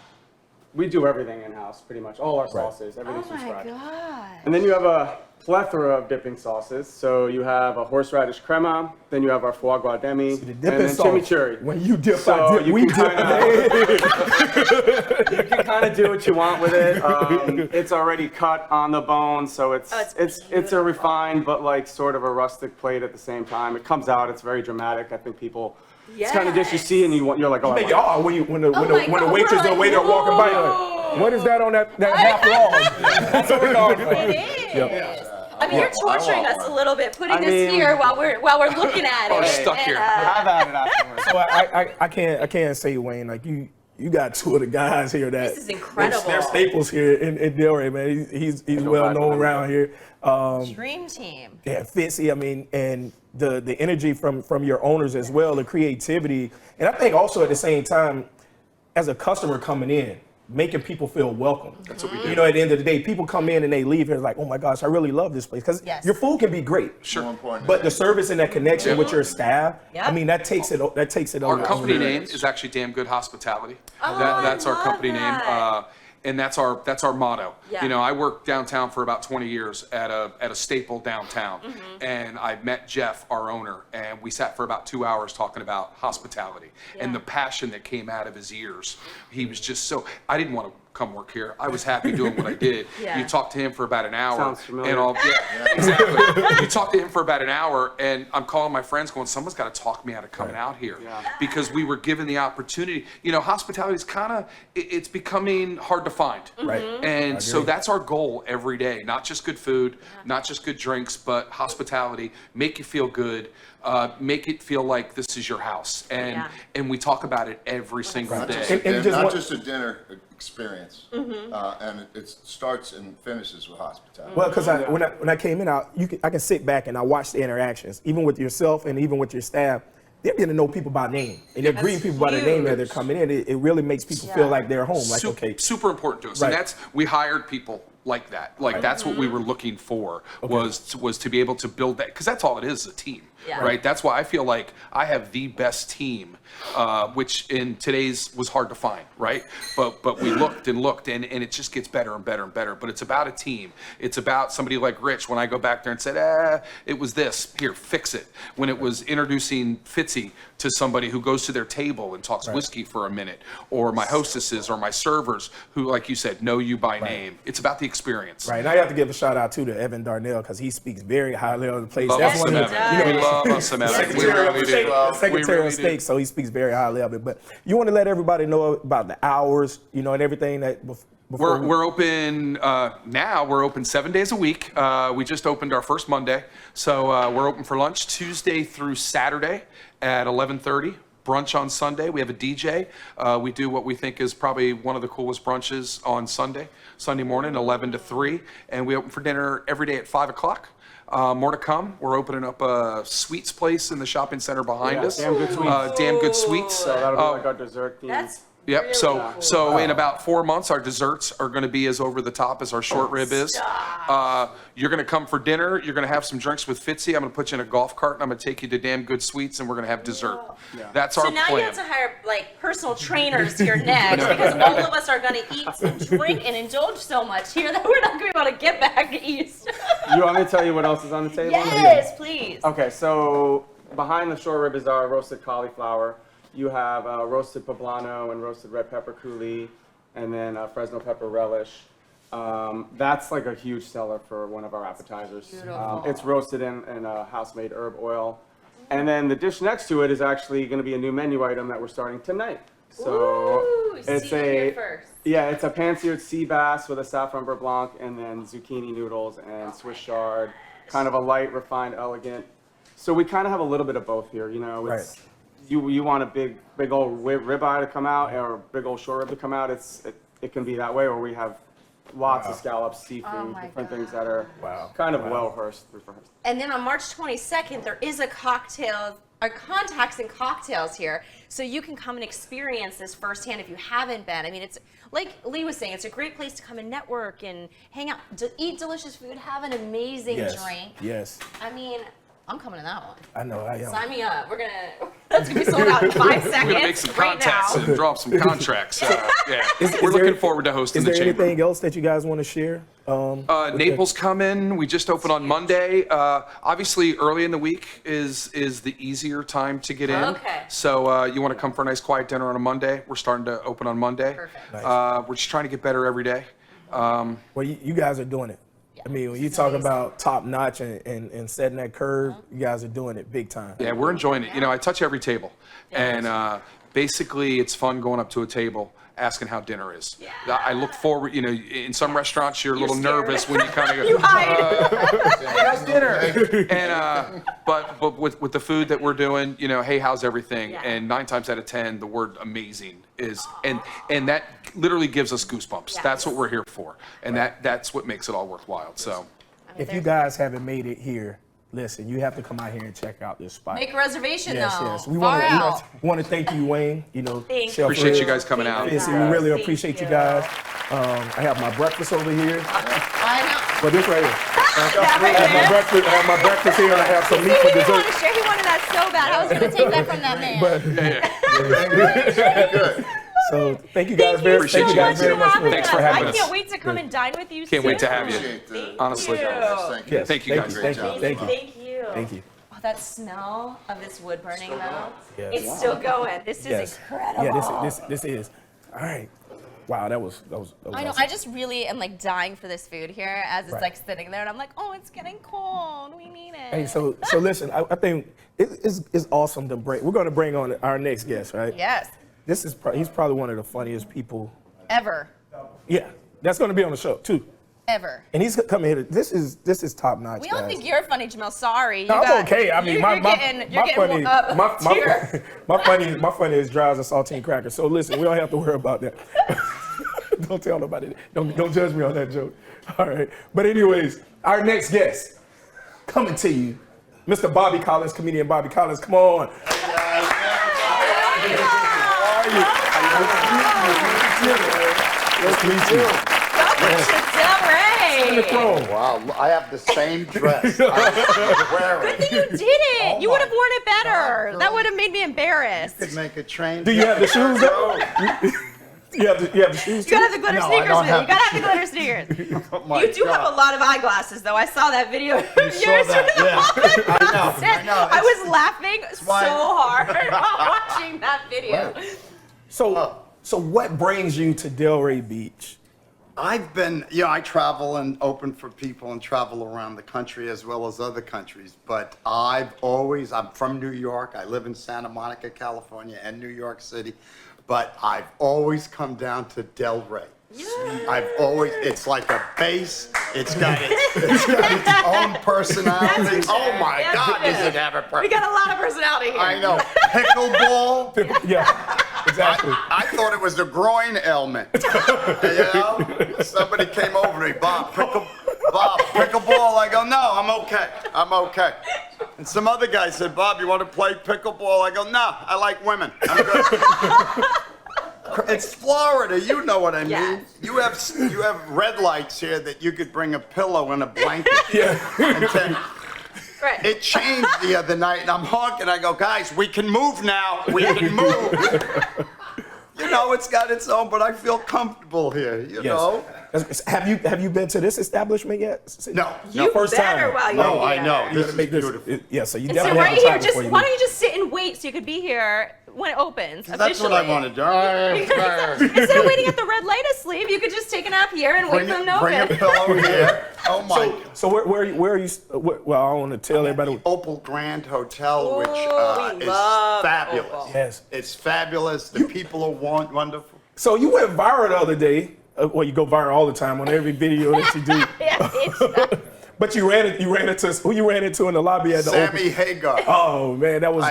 [SPEAKER 6] do everything in-house, pretty much. All our sauces,
[SPEAKER 1] Oh
[SPEAKER 6] everything's from
[SPEAKER 1] my
[SPEAKER 6] scratch.
[SPEAKER 1] god.
[SPEAKER 6] And then you have a plethora of dipping sauces. So you have a horseradish crema, then you have our foie gras demi,
[SPEAKER 2] The
[SPEAKER 6] and
[SPEAKER 2] dipping
[SPEAKER 6] then
[SPEAKER 2] sauce.
[SPEAKER 6] chimichurri.
[SPEAKER 2] When you dip,
[SPEAKER 6] So
[SPEAKER 2] I dip.
[SPEAKER 6] you
[SPEAKER 2] We
[SPEAKER 6] can
[SPEAKER 2] dip.
[SPEAKER 6] You can kind of do what you want with it. It's already cut on the bone, so
[SPEAKER 1] Oh, it's
[SPEAKER 6] it's a refined but like sort of a rustic plate at the same time. It comes out, it's very dramatic. I think people, it's the kind of dish you see and you're like, oh, I
[SPEAKER 2] Make
[SPEAKER 6] want
[SPEAKER 2] it all when the
[SPEAKER 1] my
[SPEAKER 2] when the
[SPEAKER 1] God,
[SPEAKER 2] waitress
[SPEAKER 1] we're
[SPEAKER 2] or waiter
[SPEAKER 1] like,
[SPEAKER 2] walking by,
[SPEAKER 1] whoa.
[SPEAKER 2] like, what is that on that half log? That's what we're going for.
[SPEAKER 1] It is.
[SPEAKER 2] Yep.
[SPEAKER 1] I mean, you're torturing
[SPEAKER 4] I want
[SPEAKER 1] us a
[SPEAKER 4] one.
[SPEAKER 1] little bit, putting
[SPEAKER 6] I
[SPEAKER 1] this
[SPEAKER 6] mean-
[SPEAKER 1] here while we're looking at it.
[SPEAKER 3] We're stuck here.
[SPEAKER 6] Have at it afterwards.
[SPEAKER 2] So I can't say, Wayne, like you got two of the guys here that
[SPEAKER 1] This is incredible.
[SPEAKER 2] They're staples here in Delray, man. He's well known around here.
[SPEAKER 1] Dream team.
[SPEAKER 2] Yeah, Fitzy, I mean, and the energy from your owners as well, the creativity, and I think also at the same time, as a customer coming in, making people feel welcome.
[SPEAKER 3] That's what we do.
[SPEAKER 2] You know, at the end of the day, people come in and they leave here like, oh my gosh, I really love this place. Because
[SPEAKER 1] Yes.
[SPEAKER 2] your food can be great.
[SPEAKER 4] More important.
[SPEAKER 2] But the service and that connection with your staff,
[SPEAKER 1] Yep.
[SPEAKER 2] I mean, that takes it
[SPEAKER 3] Our
[SPEAKER 2] over.
[SPEAKER 3] company name is actually Damn Good Hospitality.
[SPEAKER 1] Oh,
[SPEAKER 3] That's
[SPEAKER 1] I
[SPEAKER 3] our
[SPEAKER 1] love
[SPEAKER 3] company
[SPEAKER 1] that.
[SPEAKER 3] name. And that's our motto.
[SPEAKER 1] Yeah.
[SPEAKER 3] You know, I worked downtown for about 20 years at a staple downtown,
[SPEAKER 1] Mm-hmm.
[SPEAKER 3] and I met Jeff, our owner, and we sat for about 2 hours talking about hospitality and
[SPEAKER 1] Yeah.
[SPEAKER 3] the passion that came out of his ears. He was just so. I didn't want to come work here. I was happy doing what I did.
[SPEAKER 1] Yeah.
[SPEAKER 3] You talked to him for about an hour,
[SPEAKER 6] Sounds familiar.
[SPEAKER 3] and all. Yeah, exactly. You talked to him for about an hour, and I'm calling my friends, going, "Someone's got to talk me out of coming out here," because we were given the opportunity. You know, hospitality is kind of it's becoming hard to find.
[SPEAKER 2] Right.
[SPEAKER 3] And so that's our goal every day. Not just good food, not just good drinks, but hospitality. Make you feel good. Make it feel like this is your house. And
[SPEAKER 1] Yeah.
[SPEAKER 3] and we talk about it every single
[SPEAKER 4] Not
[SPEAKER 3] day.
[SPEAKER 4] just,
[SPEAKER 2] And just
[SPEAKER 4] not
[SPEAKER 2] one-
[SPEAKER 4] just a dinner experience, and it starts and finishes with hospitality.
[SPEAKER 2] Well, because when I came in, I can sit back and I watch the interactions, even with yourself and even with your staff. They're getting to know people by name, and they're greeting people by their name as they're coming in. It really makes people feel like they're home. Like,
[SPEAKER 3] Super,
[SPEAKER 2] okay,
[SPEAKER 3] super important to us,
[SPEAKER 2] Right.
[SPEAKER 3] and that's we hired people like that. Like that's what we were looking for was to be able to build that, because that's all it is, a team,
[SPEAKER 1] Yeah.
[SPEAKER 3] right? That's why I feel like I have the best team, which in today's was hard to find, right? But we looked and looked, and it just gets better and better and better. But it's about a team. It's about somebody like Rich. When I go back there and said, it was this, here, fix it. When it was introducing Fitzy to somebody who goes to their table and talks whiskey for a minute, or my hostesses or my servers who, like you said, know you by name. It's about the experience.
[SPEAKER 2] right. And I have to give a shout out too to Evan Darnell because he speaks very highly of the place.
[SPEAKER 3] Love
[SPEAKER 2] That's
[SPEAKER 3] us
[SPEAKER 2] one
[SPEAKER 3] some
[SPEAKER 2] of the,
[SPEAKER 3] Evan.
[SPEAKER 2] you know,
[SPEAKER 3] We love us some Evan. We
[SPEAKER 2] Secretary
[SPEAKER 3] really
[SPEAKER 2] of
[SPEAKER 3] do.
[SPEAKER 2] State,
[SPEAKER 3] We
[SPEAKER 2] Secretary
[SPEAKER 3] really
[SPEAKER 2] of
[SPEAKER 3] do.
[SPEAKER 2] State, so he speaks very highly of it. But you want to let everybody know about the hours, you know, and everything that
[SPEAKER 3] We're open now. We're open 7 days a week. We just opened our first Monday, so we're open for lunch Tuesday through Saturday at 11:30. Brunch on Sunday. We have a DJ. We do what we think is probably one of the coolest brunches on Sunday morning, 11 to 3, and we open for dinner every day at 5 o'clock. More to come. We're opening up a sweets place in the shopping center behind us.
[SPEAKER 6] Damn Good Sweets.
[SPEAKER 3] Damn Good Sweets.
[SPEAKER 6] So that'll be like our dessert theme.
[SPEAKER 1] That's
[SPEAKER 3] Yep.
[SPEAKER 1] really
[SPEAKER 3] So
[SPEAKER 1] cool.
[SPEAKER 3] so in about 4 months, our desserts are going to be as over the top as our short rib is. You're going to come for dinner. You're going to have some drinks with Fitzy. I'm going to put you in a golf cart and I'm going to take you to Damn Good Sweets and we're going to have dessert. That's
[SPEAKER 1] So
[SPEAKER 3] our
[SPEAKER 1] now you
[SPEAKER 3] plan.
[SPEAKER 1] have to hire like personal trainers here next because all of us are going to eat and drink and indulge so much here that we're not going to be able to get back east.
[SPEAKER 6] You want me to tell you what else is on the table?
[SPEAKER 1] Yes, please.
[SPEAKER 6] Okay, so behind the short rib is our roasted cauliflower. You have roasted poblano and roasted red pepper coulis, and then Fresno pepper relish. That's like a huge seller for one of our appetizers.
[SPEAKER 1] Beautiful.
[SPEAKER 6] It's roasted in house-made herb oil. And then the dish next to it is actually going to be a new menu item that we're starting tonight. So
[SPEAKER 1] Ooh,
[SPEAKER 6] it's
[SPEAKER 1] see it here first.
[SPEAKER 6] yeah, it's a pan-seared sea bass with a saffron beurre blanc and then zucchini noodles and Swiss chard. Kind of a light, refined, elegant. So we kind of have a little bit of both here. You know, it's you want a big old ribeye to come out or a big old short rib to come out. It can be that way, or we have lots of scallops, seafood,
[SPEAKER 1] Oh my
[SPEAKER 6] different things that are
[SPEAKER 2] Wow.
[SPEAKER 6] kind of well rehearsed.
[SPEAKER 1] And then on March 22nd, there is a contacts and cocktails here. So you can come and experience this firsthand if you haven't been. I mean, it's like Lee was saying, it's a great place to come and network and hang out, eat delicious food, have an amazing drink.
[SPEAKER 2] Yes.
[SPEAKER 1] I mean, I'm coming to that one.
[SPEAKER 2] I know I am.
[SPEAKER 1] Sign me up. That's gonna be sold out in 5 seconds.
[SPEAKER 3] We're going to make some
[SPEAKER 1] right
[SPEAKER 3] contacts
[SPEAKER 1] now.
[SPEAKER 3] and drop some contracts. We're
[SPEAKER 2] there-
[SPEAKER 3] looking forward to hosting
[SPEAKER 2] Is
[SPEAKER 3] the
[SPEAKER 2] there
[SPEAKER 3] chamber.
[SPEAKER 2] anything else that you guys want to share?
[SPEAKER 3] Naples coming. We just opened on Monday. Obviously, early in the week is the easier time to get in.
[SPEAKER 1] Okay.
[SPEAKER 3] So you want to come for a nice quiet dinner on a Monday? We're starting to open on Monday.
[SPEAKER 1] Perfect.
[SPEAKER 3] We're just trying to get better every day.
[SPEAKER 2] Well, you guys are doing it. I mean, when you talk about top notch and setting that curve, you guys are doing it big time.
[SPEAKER 3] Yeah, we're enjoying it. You know, I touch every table, and basically, it's fun going up to a table asking how dinner is. I look forward. You know, in some restaurants, you're a little
[SPEAKER 1] scared.
[SPEAKER 3] nervous when you kind of go,
[SPEAKER 1] You hide.
[SPEAKER 3] "Hey, how's dinner?" And but with the food that we're doing, you know, hey, how's everything?
[SPEAKER 1] Yeah.
[SPEAKER 3] And 9 times out of 10, the word amazing is, and that literally gives us goosebumps.
[SPEAKER 1] Yes.
[SPEAKER 3] That's what we're here for, and that's what makes it all worthwhile. So.
[SPEAKER 2] If you guys haven't made it here, listen, you have to come out here and check out this spot.
[SPEAKER 1] Make a reservation
[SPEAKER 2] Yes,
[SPEAKER 1] though.
[SPEAKER 2] yes. We
[SPEAKER 1] Baral.
[SPEAKER 2] want to thank you, Wayne. You know,
[SPEAKER 1] Thank
[SPEAKER 2] Chef
[SPEAKER 1] you.
[SPEAKER 3] Appreciate
[SPEAKER 2] Red.
[SPEAKER 3] you guys coming out.
[SPEAKER 2] Yes, we
[SPEAKER 1] guys.
[SPEAKER 2] really
[SPEAKER 1] Thank
[SPEAKER 2] appreciate you
[SPEAKER 1] you.
[SPEAKER 2] guys. I have my breakfast over here.
[SPEAKER 1] I
[SPEAKER 2] But this right here.
[SPEAKER 1] know.
[SPEAKER 2] I have my breakfast here, and I have some meat for
[SPEAKER 1] He didn't want
[SPEAKER 2] dessert.
[SPEAKER 1] to share. He wanted that so bad. I was going to take that from that man.
[SPEAKER 4] Good.
[SPEAKER 2] So thank you guys very,
[SPEAKER 3] Appreciate
[SPEAKER 2] thank you
[SPEAKER 3] you
[SPEAKER 2] guys
[SPEAKER 3] guys.
[SPEAKER 2] very much for
[SPEAKER 3] Thanks for having
[SPEAKER 1] I
[SPEAKER 3] us.
[SPEAKER 1] can't wait to come and dine with you.
[SPEAKER 3] Can't wait to
[SPEAKER 1] soon.
[SPEAKER 3] have you.
[SPEAKER 4] Appreciate the
[SPEAKER 3] Honestly.
[SPEAKER 4] Thank you.
[SPEAKER 2] Yes,
[SPEAKER 3] Thank you guys.
[SPEAKER 2] Thank you.
[SPEAKER 4] Great
[SPEAKER 2] Thank
[SPEAKER 4] job.
[SPEAKER 2] you.
[SPEAKER 1] Thank you.
[SPEAKER 2] Thank you.
[SPEAKER 1] Oh, that smell of this wood burning though.
[SPEAKER 2] Yes.
[SPEAKER 1] It's still going. This is
[SPEAKER 2] Yes.
[SPEAKER 1] incredible.
[SPEAKER 2] Yeah, this is. All right. Wow, that was
[SPEAKER 1] I know.
[SPEAKER 2] awesome.
[SPEAKER 1] I just really am like dying for this food here as it's
[SPEAKER 2] Right.
[SPEAKER 1] like sitting there, and I'm like, oh, it's getting cold. We need it.
[SPEAKER 2] Hey, so listen, I think it's awesome to bring. We're going to bring on our next guest, right?
[SPEAKER 1] Yes.
[SPEAKER 2] This is he's probably one of the funniest people.
[SPEAKER 1] Ever.
[SPEAKER 2] Yeah, that's going to be on the show too.
[SPEAKER 1] Ever.
[SPEAKER 2] And he's coming here. This is top notch.
[SPEAKER 1] We don't
[SPEAKER 2] guys.
[SPEAKER 1] think you're funny, Jamel. Sorry. You
[SPEAKER 2] No, I'm
[SPEAKER 1] got-
[SPEAKER 2] okay. I mean,
[SPEAKER 1] you're
[SPEAKER 2] my
[SPEAKER 1] getting
[SPEAKER 2] funny, my funny is dries and saltine crackers. So listen, we don't have to worry about that. Don't tell nobody. Don't judge me on that joke. All right. But anyways, our next guest coming to you, Mr. Bobby Collins, comedian Bobby Collins. Come on. Nice to meet you.
[SPEAKER 1] Welcome to Delray.
[SPEAKER 2] The throne.
[SPEAKER 7] Wow, I have the same dress. I'm wearing.
[SPEAKER 1] You did it. You would have worn it better.
[SPEAKER 7] God,
[SPEAKER 1] That would have made me embarrassed.
[SPEAKER 7] Could make a train.
[SPEAKER 2] Do you have the shoes though? You have the shoes
[SPEAKER 1] You gotta
[SPEAKER 2] too?
[SPEAKER 1] have the glitter
[SPEAKER 7] No, I
[SPEAKER 1] sneakers
[SPEAKER 7] don't
[SPEAKER 1] with you.
[SPEAKER 7] have
[SPEAKER 1] You gotta have the glitter sneakers.
[SPEAKER 7] Oh my
[SPEAKER 1] You do
[SPEAKER 7] God.
[SPEAKER 1] have a lot of eyeglasses, though. I saw that video.
[SPEAKER 7] You saw that? Yeah. I know.
[SPEAKER 1] I was laughing
[SPEAKER 7] why-
[SPEAKER 1] so hard watching that video.
[SPEAKER 2] So what brings you to Delray Beach?
[SPEAKER 7] I've been, I travel and open for people and travel around the country as well as other countries. But I'm from New York. I live in Santa Monica, California and New York City. But I've always come down to Delray. I've always, it's like a base. It's got its own personality. Oh my
[SPEAKER 1] Yes,
[SPEAKER 7] God,
[SPEAKER 1] it
[SPEAKER 7] does
[SPEAKER 1] is.
[SPEAKER 7] it have a
[SPEAKER 1] We
[SPEAKER 7] personality?
[SPEAKER 1] got a lot of personality here.
[SPEAKER 7] I know. Pickleball.
[SPEAKER 2] Yeah, exactly.
[SPEAKER 7] I thought it was a groin ailment. You know? Somebody came over to me, Bob, pickleball. I go, no, I'm okay. I'm okay. And some other guy said, Bob, you want to play pickleball? I go, no, I like women. I'm good. It's Florida, you know what I mean.
[SPEAKER 1] Yes.
[SPEAKER 7] You have red lights here that you could bring a pillow and a blanket.
[SPEAKER 2] Yeah.
[SPEAKER 7] And then
[SPEAKER 1] Right.
[SPEAKER 7] it changed the other night, and I'm honking. I go, guys, we can move now. We can move. You know, it's got its own, but I feel comfortable here. You know.
[SPEAKER 2] Have you been to this establishment yet?
[SPEAKER 7] No.
[SPEAKER 1] You
[SPEAKER 2] first
[SPEAKER 1] better
[SPEAKER 2] time.
[SPEAKER 1] while you're
[SPEAKER 7] No, I
[SPEAKER 1] here.
[SPEAKER 7] know.
[SPEAKER 2] You
[SPEAKER 7] This
[SPEAKER 2] gotta
[SPEAKER 7] is
[SPEAKER 2] make this.
[SPEAKER 7] beautiful.
[SPEAKER 2] Yeah, so you
[SPEAKER 1] And so
[SPEAKER 2] definitely
[SPEAKER 1] right
[SPEAKER 2] have
[SPEAKER 1] here,
[SPEAKER 2] time
[SPEAKER 1] just
[SPEAKER 2] before you
[SPEAKER 1] why
[SPEAKER 2] leave.
[SPEAKER 1] don't you just sit and wait so you could be here when it opens?
[SPEAKER 7] That's what I want to do.
[SPEAKER 1] Instead of waiting at the red light asleep, you could just take a nap here and wait for them to
[SPEAKER 7] Bring a
[SPEAKER 1] open.
[SPEAKER 7] pillow here. Oh my.
[SPEAKER 2] So where are you? Well, I want to tell everybody.
[SPEAKER 7] Opal Grand Hotel, which
[SPEAKER 1] Ooh, we
[SPEAKER 7] is
[SPEAKER 1] love
[SPEAKER 7] fabulous.
[SPEAKER 1] Opal.
[SPEAKER 2] Yes.
[SPEAKER 7] It's fabulous. The people are wonderful.
[SPEAKER 2] So you went viral the other day. Well, you go viral all the time on every video that you do.
[SPEAKER 1] Yeah, it's
[SPEAKER 2] But you ran into who you ran into in the lobby at the
[SPEAKER 7] Sammy
[SPEAKER 2] Opal?
[SPEAKER 7] Hagar.
[SPEAKER 2] Oh man, that was.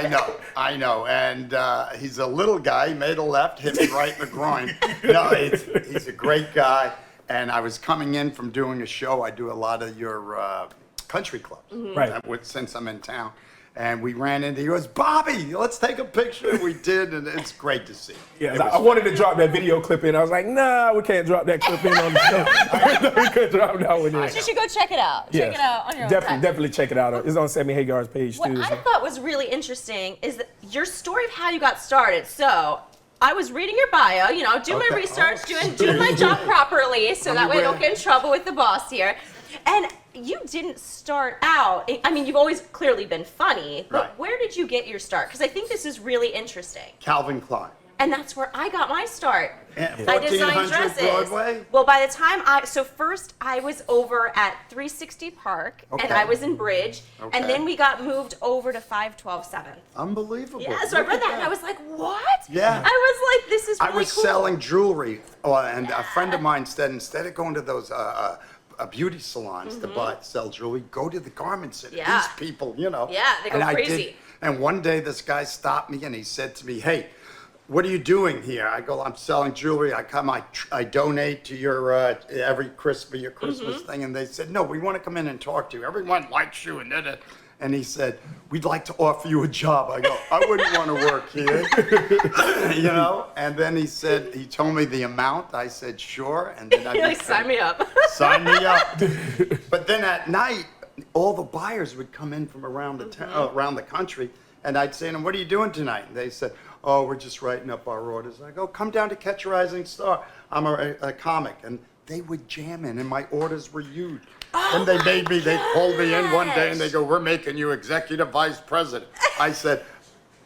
[SPEAKER 7] I know. And he's a little guy. He made a left, hit me right in the groin. No, he's a great guy. And I was coming in from doing a show. I do a lot of your country clubs.
[SPEAKER 2] Right.
[SPEAKER 7] Since I'm in town. And we ran into, he goes, Bobby, let's take a picture. We did, and it's great to see.
[SPEAKER 2] Yeah, I wanted to drop that video clip in. I was like, nah, we can't drop that clip in on the show. We couldn't drop that one in.
[SPEAKER 1] You should go check it out. Check it out on your own time.
[SPEAKER 2] Definitely check it out. It's on Sammy Hagar's page
[SPEAKER 1] What
[SPEAKER 2] too.
[SPEAKER 1] I thought was really interesting is that your story of how you got started. So I was reading your bio, doing my research, doing my job properly, so that way I don't get in trouble with the boss here. And you didn't start out, I mean, you've always clearly been funny, but
[SPEAKER 7] Right.
[SPEAKER 1] where did you get your start? Because I think this is really interesting.
[SPEAKER 7] Calvin Klein.
[SPEAKER 1] And that's where I got my start.
[SPEAKER 7] Yeah,
[SPEAKER 1] I designed
[SPEAKER 7] 1400
[SPEAKER 1] dresses.
[SPEAKER 7] Broadway?
[SPEAKER 1] Well, by the time first I was over at 360 Park, and
[SPEAKER 7] Okay.
[SPEAKER 1] I was in Bridge,
[SPEAKER 7] Okay.
[SPEAKER 1] and then we got moved over to 512 7th.
[SPEAKER 7] Unbelievable.
[SPEAKER 1] Yeah, so I
[SPEAKER 7] Look
[SPEAKER 1] read
[SPEAKER 7] at
[SPEAKER 1] that and I was like, what?
[SPEAKER 7] Yeah.
[SPEAKER 1] I was like, this is really
[SPEAKER 7] I was
[SPEAKER 1] cool.
[SPEAKER 7] selling jewelry, and a friend of mine said, instead of going to those beauty salons to sell jewelry, go to the garment center.
[SPEAKER 1] Yeah.
[SPEAKER 7] These people,
[SPEAKER 1] Yeah, they go
[SPEAKER 7] And I
[SPEAKER 1] crazy.
[SPEAKER 7] did. And one day this guy stopped me and he said to me, hey, what are you doing here? I go, I'm selling jewelry. I donate to your every Christmas, your Christmas thing. And they said, no, we want to come in and talk to you. Everyone likes you and da-da. And he said, we'd like to offer you a job. I go, I wouldn't want to work here. And then he told me the amount. I said, sure. And then
[SPEAKER 1] You're like, sign me up.
[SPEAKER 7] Sign me up. But then at night, all the buyers would come in from around around the country, and I'd say to them, what are you doing tonight? And they said, oh, we're just writing up our orders. I go, come down to Catch a Rising Star. I'm a comic. And they would jam in, and my orders were huge. And they pulled me in one day, and they go, we're making you executive vice president. I said,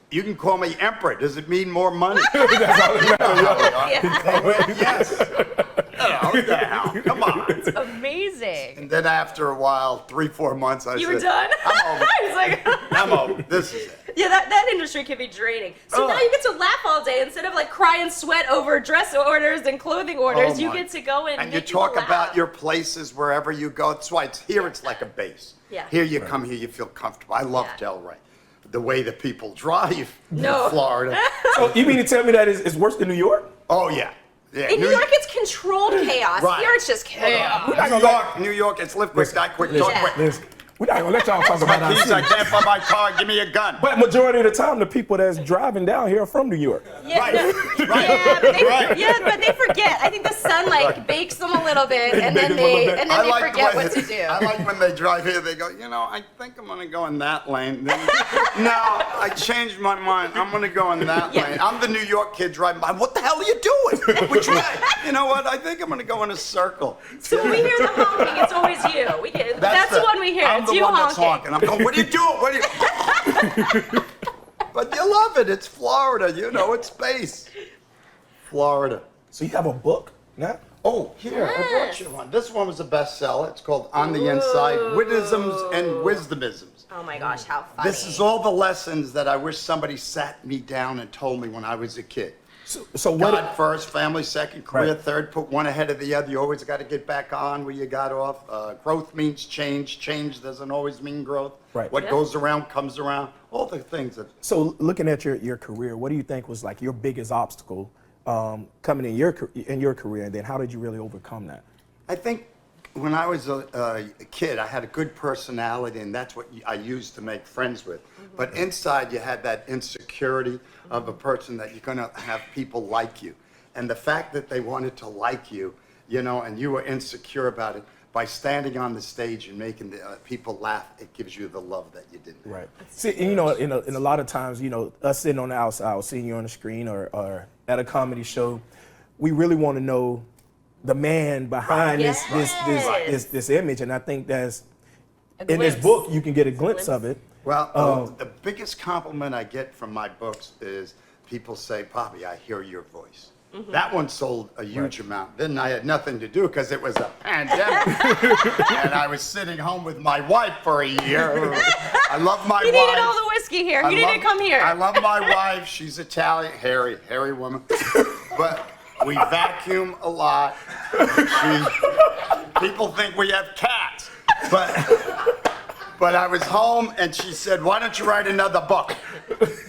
[SPEAKER 7] you can call me emperor. Does it mean more money?
[SPEAKER 2] That's all that matters.
[SPEAKER 7] Yes. What the hell? Come on.
[SPEAKER 1] Amazing.
[SPEAKER 7] And then after a while, 3-4 months, I
[SPEAKER 1] You
[SPEAKER 7] said,
[SPEAKER 1] were done?
[SPEAKER 7] I'm over.
[SPEAKER 1] I was like,
[SPEAKER 7] I'm over. This is it.
[SPEAKER 1] yeah, that industry can be draining. So now you get to laugh all day instead of like cry and sweat over dress orders and clothing orders.
[SPEAKER 7] Oh
[SPEAKER 1] you
[SPEAKER 7] my.
[SPEAKER 1] get to go in
[SPEAKER 7] And you
[SPEAKER 1] make people
[SPEAKER 7] talk about
[SPEAKER 1] laugh.
[SPEAKER 7] your places wherever you go. That's why it's like a base.
[SPEAKER 1] Yeah.
[SPEAKER 7] Here you come here, you feel comfortable. I love
[SPEAKER 1] Yeah.
[SPEAKER 7] Delray. The way that people drive
[SPEAKER 1] No.
[SPEAKER 7] in Florida.
[SPEAKER 2] So you mean to tell me that it's worse than New York?
[SPEAKER 7] Oh, yeah. Yeah.
[SPEAKER 1] In New York, it's controlled chaos.
[SPEAKER 7] Right.
[SPEAKER 1] Here, it's just chaos.
[SPEAKER 7] New York, it's live quick, die quick, talk
[SPEAKER 1] Yeah.
[SPEAKER 7] quick.
[SPEAKER 2] Listen, we're not gonna let y'all talk about our
[SPEAKER 7] Keys, I
[SPEAKER 2] city.
[SPEAKER 7] can't buy my car, give me a gun.
[SPEAKER 2] But majority of the time, the people that's driving down here are from New York.
[SPEAKER 1] Yeah,
[SPEAKER 7] Right.
[SPEAKER 1] no,
[SPEAKER 7] Right.
[SPEAKER 1] yeah, but they,
[SPEAKER 7] Right.
[SPEAKER 1] yeah, but they forget. I think the sun bakes them a little bit, and then
[SPEAKER 2] Bake them a little
[SPEAKER 1] they
[SPEAKER 2] bit.
[SPEAKER 1] and then
[SPEAKER 7] I
[SPEAKER 1] they
[SPEAKER 7] like the
[SPEAKER 1] forget
[SPEAKER 7] way-
[SPEAKER 1] what to do.
[SPEAKER 7] I like when they drive here, they go, I think I'm going to go in that lane. Then, no, I changed my mind. I'm going to go in that
[SPEAKER 1] Yeah.
[SPEAKER 7] lane. I'm the New York kid driving by. What the hell are you doing? Which way? You know what? I think I'm going to go in a circle.
[SPEAKER 1] So when we hear the honking, it's always you. That's the one we hear.
[SPEAKER 7] I'm
[SPEAKER 1] It's
[SPEAKER 7] the
[SPEAKER 1] you
[SPEAKER 7] one that's
[SPEAKER 1] honking.
[SPEAKER 7] honking. I'm going, what are you doing? What are you... But you love it. It's Florida. It's space. Florida.
[SPEAKER 2] So you have a book now?
[SPEAKER 7] Oh, here, I brought
[SPEAKER 1] Yes.
[SPEAKER 7] you one. This one was a bestseller. It's called On the Inside, Witticisms and Wisdomisms.
[SPEAKER 1] Oh my gosh, how funny.
[SPEAKER 7] This is all the lessons that I wish somebody sat me down and told me when I was a kid.
[SPEAKER 2] So what?
[SPEAKER 7] God first, family second, career
[SPEAKER 2] Right.
[SPEAKER 7] third. Put one ahead of the other. You always got to get back on where you got off. Growth means change. Change doesn't always mean growth.
[SPEAKER 2] Right.
[SPEAKER 7] What
[SPEAKER 1] Yeah.
[SPEAKER 7] goes around comes around. All the things that.
[SPEAKER 2] So looking at your career, what do you think was like your biggest obstacle coming in your career, and then how did you really overcome that?
[SPEAKER 7] I think when I was a kid, I had a good personality, and that's what I used to make friends with. But inside, you had that insecurity of a person that you're going to have people like you. And the fact that they wanted to like you, you know, and you were insecure about it, by standing on the stage and making the, people laugh, it gives you the love that you didn't have.
[SPEAKER 2] Right. See, you know, in a lot of times, you know, us sitting on the outside, or seeing you on the screen or at a comedy show, we really want to know the man behind
[SPEAKER 1] Yes.
[SPEAKER 2] this image, and I think that's
[SPEAKER 1] A
[SPEAKER 2] in this
[SPEAKER 1] glimpse.
[SPEAKER 2] book you can get a glimpse of it.
[SPEAKER 7] Well, the biggest compliment I get from my books is people say, Bobby, I hear your voice. That one sold a huge amount. Then I had nothing to do because it was a pandemic. And I was sitting home with my wife for a year. I love my
[SPEAKER 1] He
[SPEAKER 7] wife.
[SPEAKER 1] needed all the whiskey here.
[SPEAKER 7] I
[SPEAKER 1] He
[SPEAKER 7] love-
[SPEAKER 1] didn't come here.
[SPEAKER 7] I love my wife. She's Italian, hairy woman. But we vacuum a lot. People think we have cats. But I was home and she said, why don't you write another book?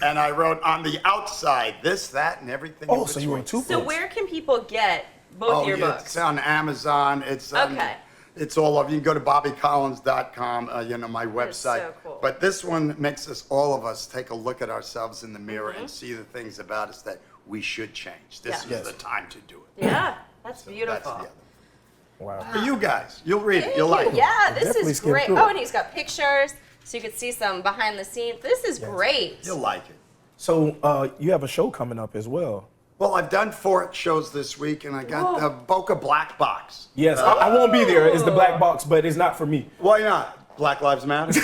[SPEAKER 7] And I wrote on the outside, this, that, and everything.
[SPEAKER 2] Oh,
[SPEAKER 7] in
[SPEAKER 2] so you were
[SPEAKER 7] between.
[SPEAKER 2] two
[SPEAKER 1] So
[SPEAKER 2] books.
[SPEAKER 1] where can people get both your books?
[SPEAKER 7] It's on Amazon. It's on,
[SPEAKER 1] Okay.
[SPEAKER 7] It's all over. You can go to bobbycollins.com, you know, my website.
[SPEAKER 1] so cool.
[SPEAKER 7] But this one makes us, all of us, take a look at ourselves in the mirror
[SPEAKER 1] Mm-hmm.
[SPEAKER 7] and see the things about us that we should change. This
[SPEAKER 1] Yeah.
[SPEAKER 7] is the time to do it.
[SPEAKER 1] Yeah, that's
[SPEAKER 7] That's
[SPEAKER 1] beautiful.
[SPEAKER 7] the other.
[SPEAKER 2] Wow.
[SPEAKER 7] For you guys, you'll read it.
[SPEAKER 1] Thank
[SPEAKER 7] You'll
[SPEAKER 1] you.
[SPEAKER 7] like it.
[SPEAKER 1] Yeah, this
[SPEAKER 2] Definitely
[SPEAKER 1] is
[SPEAKER 2] skim
[SPEAKER 1] great.
[SPEAKER 2] through
[SPEAKER 1] Oh,
[SPEAKER 2] it.
[SPEAKER 1] and he's got pictures, so you could see some behind the scenes. This is great.
[SPEAKER 7] You'll like it.
[SPEAKER 2] So you have a show coming up as well.
[SPEAKER 7] Well, I've done 4 shows this week, and I got the Boca Black Box.
[SPEAKER 2] Yes, I won't be there. It's the black box, but it's not for me.
[SPEAKER 7] Why not? Black Lives Matter.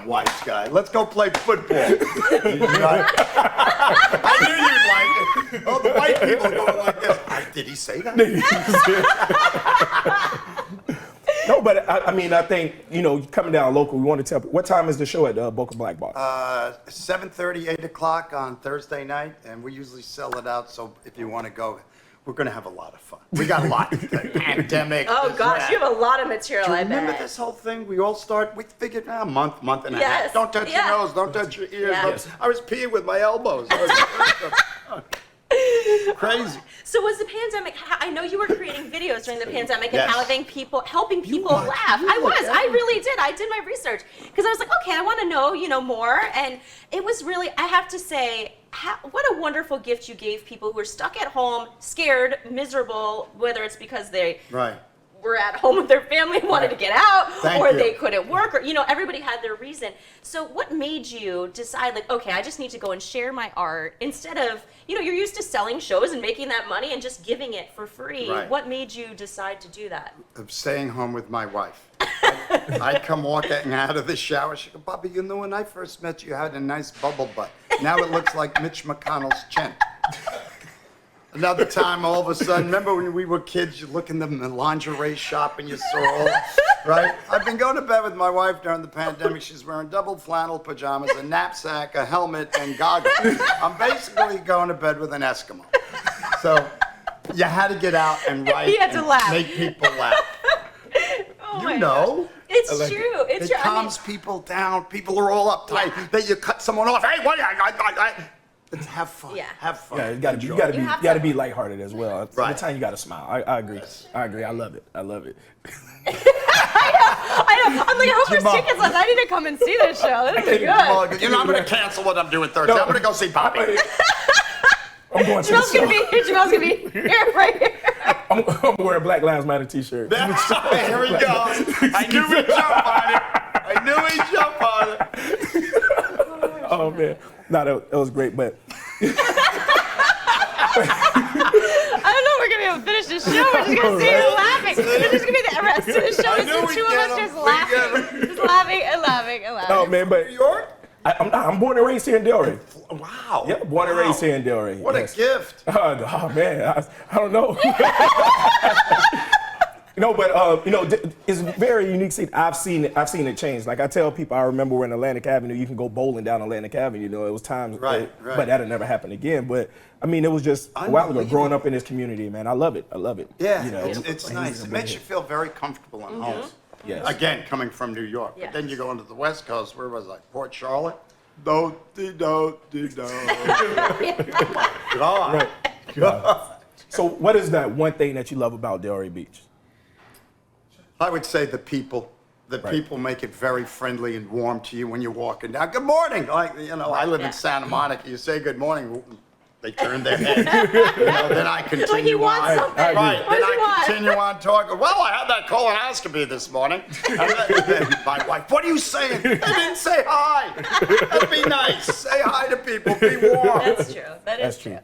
[SPEAKER 7] White guy. Let's go play football. I knew you'd like it. Oh, the white people are going like this. Did he say that?
[SPEAKER 2] No, but I mean, I think, you know, coming down local, we want to tell people, what time is the show at Boca Black Box?
[SPEAKER 7] 7:30, 8 o'clock on Thursday night, and we usually sell it out. So if you want to go, we're going to have a lot of fun. We got a lot. Pandemic.
[SPEAKER 1] Oh
[SPEAKER 7] this,
[SPEAKER 1] gosh,
[SPEAKER 7] that.
[SPEAKER 1] you have a lot of material.
[SPEAKER 7] Do you
[SPEAKER 1] I
[SPEAKER 7] remember
[SPEAKER 1] bet.
[SPEAKER 7] this whole thing? We figured out a month and a
[SPEAKER 1] Yes,
[SPEAKER 7] half. Don't touch
[SPEAKER 1] yeah.
[SPEAKER 7] your nose, don't touch your ears.
[SPEAKER 1] Yeah.
[SPEAKER 7] Don't- I was peeing with my elbows. Crazy.
[SPEAKER 1] So was the pandemic? I know you were creating videos during the pandemic and
[SPEAKER 7] Yes.
[SPEAKER 1] helping people
[SPEAKER 7] watch-
[SPEAKER 1] laugh.
[SPEAKER 7] you
[SPEAKER 1] I
[SPEAKER 7] watch
[SPEAKER 1] was. I really did. I did my research because I was like, okay, I want to know, more. And it was really, I have to say, what a wonderful gift you gave people who are stuck at home, scared, miserable, whether it's because they
[SPEAKER 7] Right.
[SPEAKER 1] were at home with their family, wanted to get out,
[SPEAKER 7] Thank
[SPEAKER 1] or
[SPEAKER 7] you.
[SPEAKER 1] they couldn't work, or everybody had their reason. So what made you decide, like, okay, I just need to go and share my art instead of, you're used to selling shows and making that money and just giving it for free.
[SPEAKER 7] Right.
[SPEAKER 1] What made you decide to do that?
[SPEAKER 7] Of staying home with my wife. I'd come walking out of the shower. She'd go, Bobby, when I first met you, you had a nice bubble butt. Now it looks like Mitch McConnell's chin. Another time, all of a sudden, remember when we were kids, you look in the lingerie shop and you saw all, right? I've been going to bed with my wife during the pandemic. She's wearing double flannel pajamas, a knapsack, a helmet, and goggles. I'm basically going to bed with an Eskimo. So you had to get out and write
[SPEAKER 1] You had to
[SPEAKER 7] and
[SPEAKER 1] laugh.
[SPEAKER 7] make people laugh.
[SPEAKER 1] Oh
[SPEAKER 7] You
[SPEAKER 1] my
[SPEAKER 7] know.
[SPEAKER 1] gosh. It's
[SPEAKER 2] like
[SPEAKER 1] true. It's
[SPEAKER 7] It
[SPEAKER 1] true. I mean,
[SPEAKER 7] calms people down. People are all uptight.
[SPEAKER 1] Yeah.
[SPEAKER 7] Then you cut someone off. Hey, what? Let's have fun.
[SPEAKER 1] Yeah.
[SPEAKER 7] Have fun.
[SPEAKER 2] Yeah, you gotta
[SPEAKER 7] Enjoy.
[SPEAKER 2] be,
[SPEAKER 1] have
[SPEAKER 2] gotta
[SPEAKER 1] to-
[SPEAKER 2] be lighthearted as well. At
[SPEAKER 7] Right.
[SPEAKER 2] the time, you gotta smile. I agree. I agree. I love it.
[SPEAKER 1] I know. I'm like, I hope
[SPEAKER 7] Jim,
[SPEAKER 1] there's tickets left. I need to come and see this show. This is good.
[SPEAKER 7] I'm going to cancel what I'm doing Thursday. I'm going to go see Bobby.
[SPEAKER 2] I'm going to the
[SPEAKER 1] Jamel's gonna
[SPEAKER 2] show.
[SPEAKER 1] be here. Jamel's gonna be here, right here.
[SPEAKER 2] I'm wearing a Black Lives Matter t-shirt.
[SPEAKER 7] Here we go. I knew we'd jump on it. I knew we'd jump on it.
[SPEAKER 2] Oh man, no, that was great. But
[SPEAKER 1] I don't know if we're gonna be able to finish this show. We're just gonna sit here laughing. This is gonna be the rest of the show.
[SPEAKER 7] I
[SPEAKER 1] It's
[SPEAKER 7] knew
[SPEAKER 1] the
[SPEAKER 7] we'd
[SPEAKER 1] two of
[SPEAKER 7] get
[SPEAKER 1] us
[SPEAKER 7] 'em.
[SPEAKER 1] just
[SPEAKER 7] We'd
[SPEAKER 1] laughing.
[SPEAKER 7] get 'em.
[SPEAKER 1] Just laughing and laughing and laughing.
[SPEAKER 2] oh man, but
[SPEAKER 7] New York?
[SPEAKER 2] I'm born and raised here in Delray.
[SPEAKER 7] Wow.
[SPEAKER 2] Yeah, born and
[SPEAKER 7] Wow.
[SPEAKER 2] raised here in Delray.
[SPEAKER 7] What
[SPEAKER 2] yes.
[SPEAKER 7] a gift.
[SPEAKER 2] Oh man, I don't know. No, but it's very unique. I've seen it change. Like I tell people, I remember when Atlantic Avenue, you can go bowling down Atlantic Avenue. It was times,
[SPEAKER 7] Right.
[SPEAKER 2] But that'll never happen again. But I mean, it was just a while ago. Growing up in this community, man, I love it.
[SPEAKER 7] Yeah,
[SPEAKER 2] it's
[SPEAKER 7] it's nice. It makes you feel very comfortable in home.
[SPEAKER 2] Yes.
[SPEAKER 7] Again, coming from New York,
[SPEAKER 1] Yes.
[SPEAKER 7] but then you go into the West Coast. Where was I? Port Charlotte. God.
[SPEAKER 2] Right. So, what is that one thing that you love about Delray Beach?
[SPEAKER 7] I would say the people. The people make it very friendly and warm to you when you're walking down. Good morning. Like, I live in Santa Monica. You say good morning, they turn their head. Then I continue
[SPEAKER 1] Like he wants
[SPEAKER 7] on.
[SPEAKER 1] something.
[SPEAKER 7] Right.
[SPEAKER 1] What
[SPEAKER 7] Then
[SPEAKER 1] does he
[SPEAKER 7] I
[SPEAKER 1] want?
[SPEAKER 7] continue on talking. Well, I had that colonoscopy this morning. And then my wife, what are you saying? They didn't say hi. That'd be nice. Say hi to people. Be warm.
[SPEAKER 1] That's true.
[SPEAKER 2] That's true.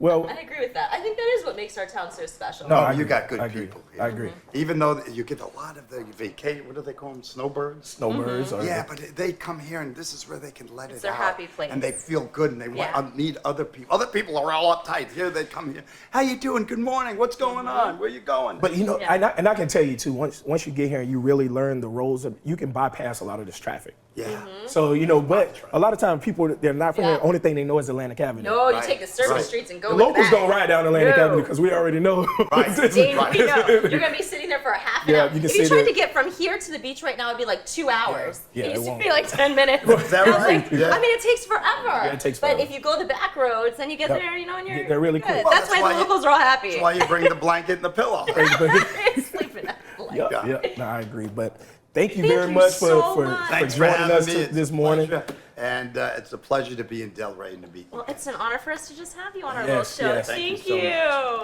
[SPEAKER 2] Well,
[SPEAKER 1] I agree with that. I think that is what makes our town so special.
[SPEAKER 2] No,
[SPEAKER 7] Oh,
[SPEAKER 2] I
[SPEAKER 7] you
[SPEAKER 2] agree.
[SPEAKER 7] got good
[SPEAKER 2] I agree.
[SPEAKER 7] people.
[SPEAKER 2] I agree.
[SPEAKER 7] Even though you get a lot of the vacation, what do they call them? Snowbirds?
[SPEAKER 2] Snowbirds. Or
[SPEAKER 7] Yeah, but they come here and this is where they can let
[SPEAKER 1] It's
[SPEAKER 7] it
[SPEAKER 1] their
[SPEAKER 7] out.
[SPEAKER 1] happy place.
[SPEAKER 7] And they feel good and they
[SPEAKER 1] Yeah.
[SPEAKER 7] want to meet other people. Other people are all uptight. Here they come here. How you doing? Good morning. What's going on? Where you going?
[SPEAKER 2] But
[SPEAKER 1] Yeah.
[SPEAKER 2] and I can tell you too. Once you get here and you really learn the roles of, you can bypass a lot of this traffic.
[SPEAKER 7] yeah.
[SPEAKER 2] So but a lot of times people they're not from here. The only thing they know is Atlantic Avenue.
[SPEAKER 1] No, you
[SPEAKER 7] Right.
[SPEAKER 1] take the service
[SPEAKER 7] Right.
[SPEAKER 1] streets and go
[SPEAKER 2] The
[SPEAKER 1] with
[SPEAKER 2] locals
[SPEAKER 1] that.
[SPEAKER 2] don't ride down Atlantic
[SPEAKER 1] No.
[SPEAKER 2] Avenue because we already know.
[SPEAKER 7] Right.
[SPEAKER 1] Dane, we know. You're gonna be sitting there for a half an
[SPEAKER 2] Yeah,
[SPEAKER 1] hour.
[SPEAKER 2] you can
[SPEAKER 1] If you
[SPEAKER 2] sit
[SPEAKER 1] tried
[SPEAKER 2] there.
[SPEAKER 1] to get from here to the beach right now, it'd be like 2 hours.
[SPEAKER 2] Yeah,
[SPEAKER 1] it
[SPEAKER 2] it
[SPEAKER 1] used to
[SPEAKER 2] won't.
[SPEAKER 1] be like 10 minutes.
[SPEAKER 7] Is that
[SPEAKER 1] I was
[SPEAKER 7] right?
[SPEAKER 1] like,
[SPEAKER 7] Yeah.
[SPEAKER 1] I mean, it takes forever.
[SPEAKER 2] Yeah, it takes
[SPEAKER 1] But
[SPEAKER 2] forever.
[SPEAKER 1] if you go the back roads, then you get
[SPEAKER 2] Yep.
[SPEAKER 1] there, and you're
[SPEAKER 2] Get there really
[SPEAKER 1] good.
[SPEAKER 2] quick.
[SPEAKER 7] Well,
[SPEAKER 1] that's why the
[SPEAKER 7] you-
[SPEAKER 1] locals are all happy.
[SPEAKER 7] That's why you bring the blanket and the pillow.
[SPEAKER 1] Sleeping at the light.
[SPEAKER 2] Yeah. No, I agree. But thank you
[SPEAKER 1] Thank
[SPEAKER 2] very
[SPEAKER 1] you
[SPEAKER 2] much
[SPEAKER 1] so
[SPEAKER 2] for
[SPEAKER 1] much.
[SPEAKER 7] Thanks for
[SPEAKER 2] joining
[SPEAKER 7] having
[SPEAKER 2] us
[SPEAKER 7] me.
[SPEAKER 2] this morning.
[SPEAKER 7] Pleasure. And it's a pleasure to be in Delray and to meet you.
[SPEAKER 1] Well, it's an honor for us to just have you on our
[SPEAKER 2] Yes,
[SPEAKER 1] little show.
[SPEAKER 2] yes.
[SPEAKER 1] Thank
[SPEAKER 7] Thank you
[SPEAKER 1] you.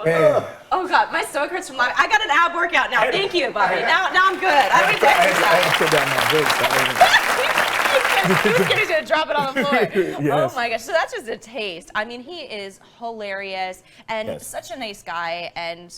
[SPEAKER 2] Man,
[SPEAKER 1] Oh God, my stomach hurts from laughing. I got an ab workout now. Thank you, Bobby. Now I'm good. I'm
[SPEAKER 2] I had to put down my voice.
[SPEAKER 1] He was gonna drop it on the floor.
[SPEAKER 2] Yes.
[SPEAKER 1] Oh my gosh. So that's just a taste. I mean, he is hilarious and
[SPEAKER 2] Yes.
[SPEAKER 1] such a nice guy. And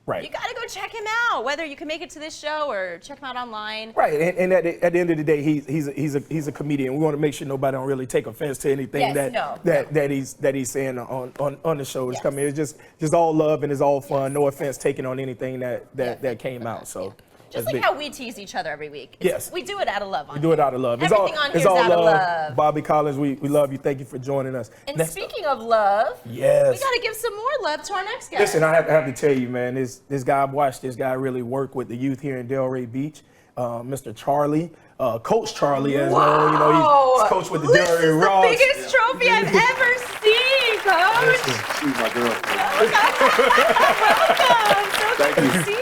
[SPEAKER 2] Right.
[SPEAKER 1] you gotta go check him out, whether you can make it to this show or check him out online.
[SPEAKER 2] Right, and at the end of the day, he's a comedian. We want to make sure nobody don't really take offense to anything
[SPEAKER 1] Yes,
[SPEAKER 2] that he's saying on the show. It's coming. It's just all love and it's all fun. No offense taken on anything that came out. So
[SPEAKER 1] Just
[SPEAKER 2] that's
[SPEAKER 1] like
[SPEAKER 2] big.
[SPEAKER 1] how we tease each other every week. It's-
[SPEAKER 2] Yes.
[SPEAKER 1] We do it out of love.
[SPEAKER 2] We do it out of love.
[SPEAKER 1] Everything on here is out of love.
[SPEAKER 2] Bobby Collins, we love you. Thank you for joining us.
[SPEAKER 1] And
[SPEAKER 2] Next-
[SPEAKER 1] speaking of love,
[SPEAKER 2] Yes.
[SPEAKER 1] we gotta give some more love to our next guest.
[SPEAKER 2] Listen, I have to tell you, man, this guy, I've watched this guy really work with the youth here in Delray Beach. Mr. Charlie, Coach Charlie, as known, he's coach with the
[SPEAKER 1] This
[SPEAKER 2] Delray
[SPEAKER 1] is
[SPEAKER 2] Ross.
[SPEAKER 1] the biggest trophy I've ever seen, Coach.
[SPEAKER 4] She's my girlfriend.
[SPEAKER 1] Welcome. So
[SPEAKER 4] Thank
[SPEAKER 1] good
[SPEAKER 4] you.
[SPEAKER 1] to see you.